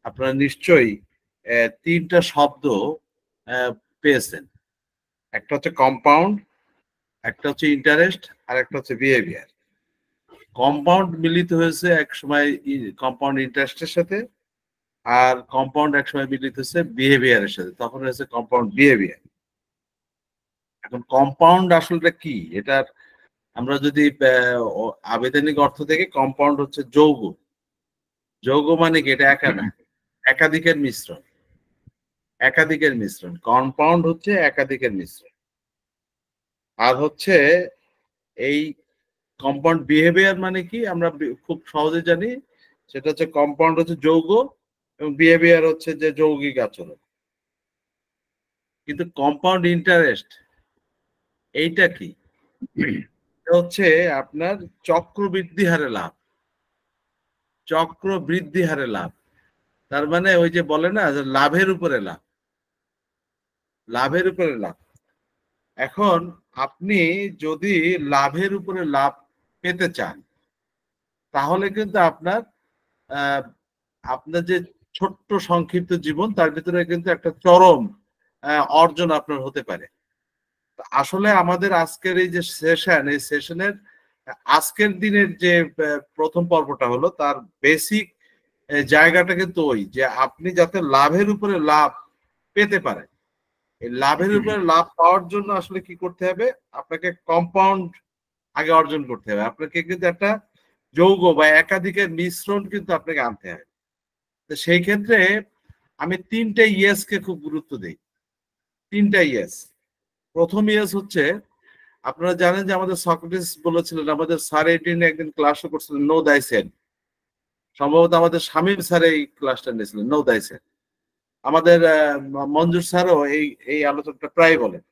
S2: আপনারা নিশ্চয়ই তিনটা শব্দ পেয়েছেন। একটা হচ্ছে কম্পাউন্ড, একটা হচ্ছে ইন্টারেস্ট, আর একটা হচ্ছে বিহেভিয়ার। কম্পাউন্ড মিলিত হয়েছে এক সময় কম্পাউন্ড ইন্টারেস্টের সাথে, আর কম্পাউন্ড এক সময় মিলিত হয়েছে বিহেভিয়ারের সাথে, তখন হয়েছে কম্পাউন্ড বিহেভিয়ার। এখন কম্পাউন্ড আসলে কি, এটার আমরা যদি আবেদনিক অর্থ থেকে, কম্পাউন্ড হচ্ছে যৌগ। যৌগ মানে কি, এটা একা না, একাধিকের মিশ্রণ। একাধিকের মিশ্রণ, কম্পাউন্ড হচ্ছে একাধিকের মিশ্রণ। আর হচ্ছে এই কম্পাউন্ড বিহেভিয়ার মানে কি, আমরা খুব সহজে জানি, সেটা হচ্ছে কম্পাউন্ড হচ্ছে যৌগ এবং বিহেভিয়ার হচ্ছে যে যৌগিক আচরণ। কিন্তু কম্পাউন্ড ইন্টারেস্ট এইটা কি, হচ্ছে আপনার চক্রবৃদ্ধি হারে লাভ। চক্রবৃদ্ধি হারে লাভ, তার মানে ওই যে বলে না, লাভের উপরে লাভ, লাভের উপরে লাভ। এখন আপনি যদি লাভের উপরে লাভ পেতে চান, তাহলে কিন্তু আপনার আপনার যে ছোট্ট সংক্ষিপ্ত জীবন, তার ভিতরে কিন্তু একটা চরম অর্জন আপনার হতে পারে। আসলে আমাদের আজকের এই যে সেশন, এই সেশনের আজকের দিনের যে প্রথম পর্বটা হলো, তার বেসিক জায়গাটা কিন্তু ওই যে আপনি যাতে লাভের উপরে লাভ পেতে পারেন। এই লাভের উপরে লাভ পাওয়ার জন্য আসলে কি করতে হবে, আপনাকে কম্পাউন্ড আগে অর্জন করতে হবে। আপনাকে কিন্তু একটা যৌগ বা একাধিকের মিশ্রণ কিন্তু আপনাকে আনতে হবে। তো সেই ক্ষেত্রে আমি তিনটা ইয়েস কে খুব গুরুত্ব দিই। তিনটা ইয়েস। প্রথম ইয়েস হচ্ছে, আপনারা জানেন যে আমাদের সক্রেটিস বলেছিলেন, আমাদের স্যার এটিনে একদিন ক্লাসও করছিলেন, নো দাই সেলফ। সম্ভবত আমাদের শামীম স্যার এই ক্লাসটা নিয়েছিলেন, নো দাই সেলফ। আমাদের মঞ্জুর স্যারও এই এই আলোচনাটা প্রায় বলেন।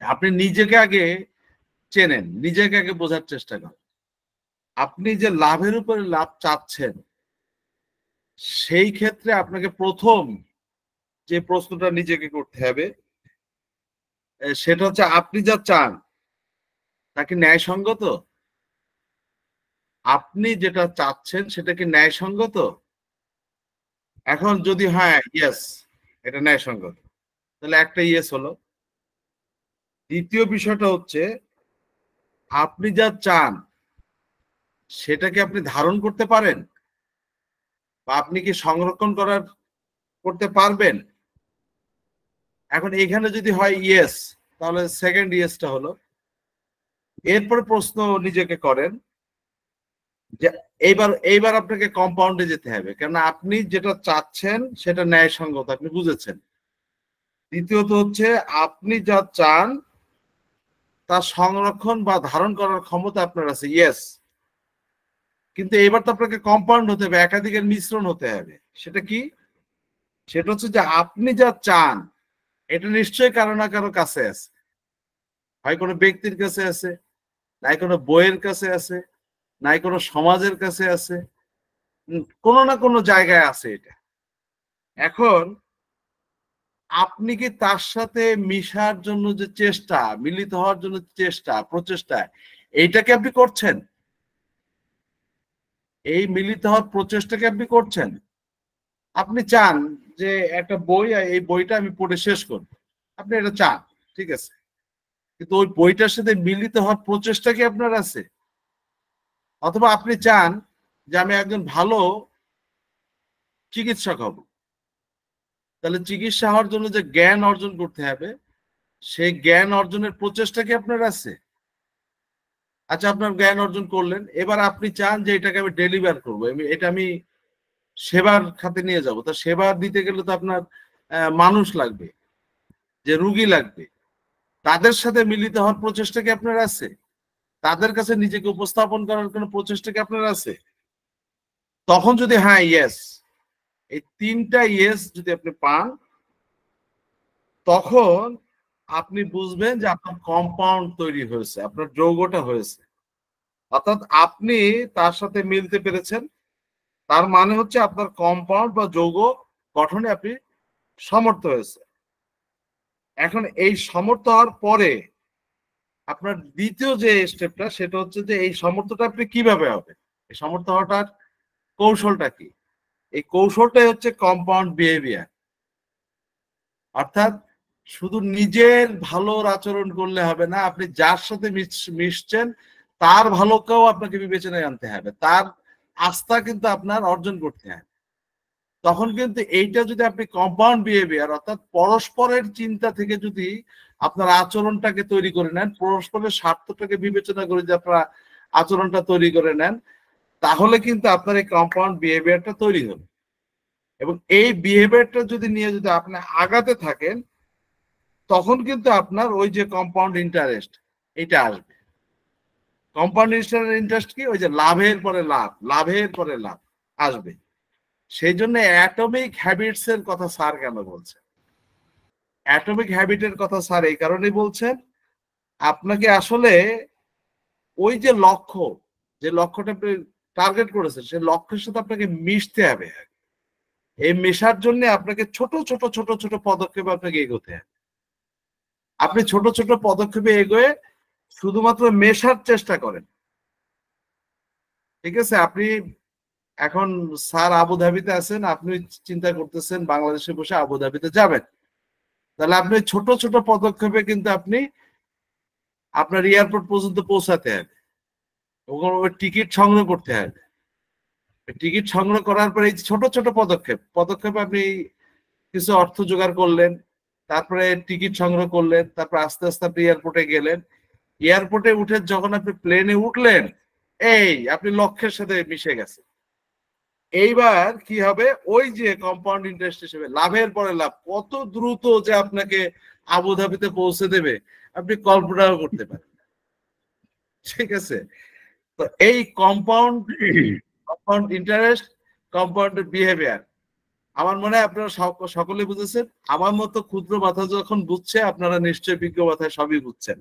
S2: আপনি নিজেকে আগে চেনেন, নিজেকে আগে বোঝার চেষ্টা করেন। আপনি যে লাভের উপরে লাভ চাচ্ছেন, সেই ক্ষেত্রে আপনাকে প্রথম যে প্রশ্নটা নিজেকে করতে হবে, সেটা হচ্ছে আপনি যা চান তা কি ন্যায়সঙ্গত? আপনি যেটা চাচ্ছেন সেটা কি ন্যায়সঙ্গত? এখন যদি হ্যাঁ ইয়েস, এটা ন্যায়সঙ্গত, তাহলে একটা ইয়েস হলো। দ্বিতীয় বিষয়টা হচ্ছে, আপনি যা চান সেটাকে আপনি ধারণ করতে পারেন, বা আপনি কি সংরক্ষণ করতে পারবেন? এখন এখানে যদি হয় ইয়েস, তাহলে সেকেন্ড ইয়েসটা হলো, এরপরে প্রশ্ন নিজেকে করেন যে এইবার আপনাকে কম্পাউন্ডে যেতে হবে, কেননা আপনি যেটা চাচ্ছেন সেটা ন্যায়সঙ্গত, আপনি বুঝেছেন। দ্বিতীয়ত হচ্ছে, আপনি যা চান তা সংরক্ষণ বা ধারণ করার ক্ষমতা আপনার আছে, ইয়েস। কিন্তু এবার তো আপনাকে কম্পাউন্ড হতে হবে, একাধিকের মিশ্রণ হতে হবে। সেটা কি? সেটা হচ্ছে যে আপনি যা চান এটা নিশ্চয়ই কারো না কারো কাছে আছে, হয় কোনো ব্যক্তির কাছে আছে, নাই কোনো বইয়ের কাছে আছে, নাই কোনো সমাজের কাছে আছে, কোনো না কোনো জায়গায় আছে এটা। এখন আপনি কি তার সাথে মিশার জন্য যে চেষ্টা, মিলিত হওয়ার জন্য চেষ্টা, প্রচেষ্টা, এইটাকে আপনি করছেন? এই মিলিত হওয়ার প্রচেষ্টাকে আপনি করছেন? আপনি চান যে একটা বই, এই বইটা আমি পড়ে শেষ করব, আপনি এটা চান, ঠিক আছে, কিন্তু ওই বইটার সাথে মিলিত হওয়ার প্রচেষ্টা কি আপনার আছে? অথবা আপনি চান যে আমি একজন ভালো চিকিৎসক হব, তাহলে চিকিৎসা হওয়ার জন্য যে জ্ঞান অর্জন করতে হবে, সেই জ্ঞান অর্জনের প্রচেষ্টা কি আপনার আছে? আচ্ছা, আপনার জ্ঞান অর্জন করলেন, এবার আপনি চান যে এটাকে আমি ডেলিভার করবো, এটা আমি সেবার খাতে নিয়ে যাব। তা সেবা দিতে গেলে তো আপনার মানুষ লাগবে, যে রুগী লাগবে, তাদের সাথে মিলিত হওয়ার প্রচেষ্টা কি আপনার আছে? তাদের কাছে নিজেকে উপস্থাপন করার কোনো প্রচেষ্টা কি আপনার আছে? তখন যদি হ্যাঁ ইয়েস, এই তিনটা ইয়েস যদি আপনি পান, তখন আপনি বুঝবেন যে আপনার কম্পাউন্ড তৈরি হয়েছে, আপনার যৌগটা হয়েছে। অর্থাৎ আপনি তার সাথে মিলতে পেরেছেন, তার মানে হচ্ছে আপনার কম্পাউন্ড বা যৌগ গঠনে আপনি সমর্থ হয়েছে। এখন এই সমর্থ হওয়ার পরে আপনার দ্বিতীয় যে স্টেপটা সেটা হচ্ছে যে এই সমর্থটা আপনি কিভাবে হবে, এই সমর্থ হওয়াটার কৌশলটা কি? এই কৌশলটাই হচ্ছে কম্পাউন্ড বিহেভিয়ার। অর্থাৎ শুধু নিজের ভালোর আচরণ করলে হবে না, আপনি যার সাথে মিশছেন তার ভালোকেও আপনাকে বিবেচনায় আনতে হবে, তার আস্থা কিন্তু আপনার অর্জন করতে হবে। তখন কিন্তু এইটা যদি আপনি কম্পাউন্ড বিহেভিয়ার অর্থাৎ পরস্পরের চিন্তা থেকে যদি আপনার আচরণটাকে তৈরি করে নেন, পরস্পরের স্বার্থটাকে বিবেচনা করে যদি আপনার আচরণটা তৈরি করে নেন, তাহলে কিন্তু আপনার এই কম্পাউন্ড বিহেভিয়ারটা তৈরি হবে। এবং এই বিহেভিয়ারটা যদি নিয়ে যদি আপনি আগাতে থাকেন, তখন কিন্তু আপনার ওই যে কম্পাউন্ড ইন্টারেস্ট এটা আসবে। কম্পাউন্ড ইন্টারেস্ট কি? ওই যে লাভের পরে লাভ, লাভের পরে লাভ আসবে। সেই জন্য অ্যাটমিক হ্যাবিটস এর কথা স্যার কেন বলছেন? অ্যাটমিক হ্যাবিটের কথা স্যার এই কারণেই বলছেন, আপনাকে আসলে ওই যে লক্ষ্য, যে লক্ষ্যটা আপনি টার্গেট করেছেন, সেই লক্ষ্যের সাথে আপনাকে মিশতে হবে। এই মেশার জন্য আপনাকে ছোট ছোট ছোট ছোট পদক্ষেপে আপনাকে এগোতে হবে। আপনি ছোট ছোট পদক্ষেপে এগোয়ে শুধুমাত্র মেশার চেষ্টা করেন, ঠিক আছে? আপনি এখন স্যার আবুধাবিতে আছেন, আপনি চিন্তা করতেছেন বাংলাদেশে বসে আবুধাবিতে যাবেন, তাহলে আপনি ছোট ছোট পদক্ষেপে কিন্তু আপনি আপনার এয়ারপোর্ট পর্যন্ত পৌঁছাতে হবে, ওই টিকিট সংগ্রহ করতে হবে। টিকিট সংগ্রহ করার পরে এই ছোট ছোট পদক্ষেপে আপনি কিছু অর্থ জোগাড় করলেন, তারপরে টিকিট সংগ্রহ করলেন, তারপর আস্তে আস্তে আপনি এয়ারপোর্টে গেলেন। এয়ারপোর্টে উঠে যখন আপনি প্লেনে উঠলেন, এই আপনি লক্ষ্যের সাথে মিশে গেছেন। এইবার কি হবে? ওই যে কম্পাউন্ড ইন্টারেস্ট হিসেবে লাভের পরে লাভ কত দ্রুত যে আপনাকে আবুধাবিতে পৌঁছে দেবে আপনি কল্পনাও করতে পারেন, ঠিক আছে? তো এই কম্পাউন্ড ইন্টারেস্ট, কম্পাউন্ড বিহেভিয়ার, আমার মনে হয় আপনারা সকলে বুঝেছেন। আমার মতো ক্ষুদ্র মাথা যখন বুঝছে, আপনারা নিশ্চয়ই বিজ্ঞ মাথায় সবই বুঝছেন।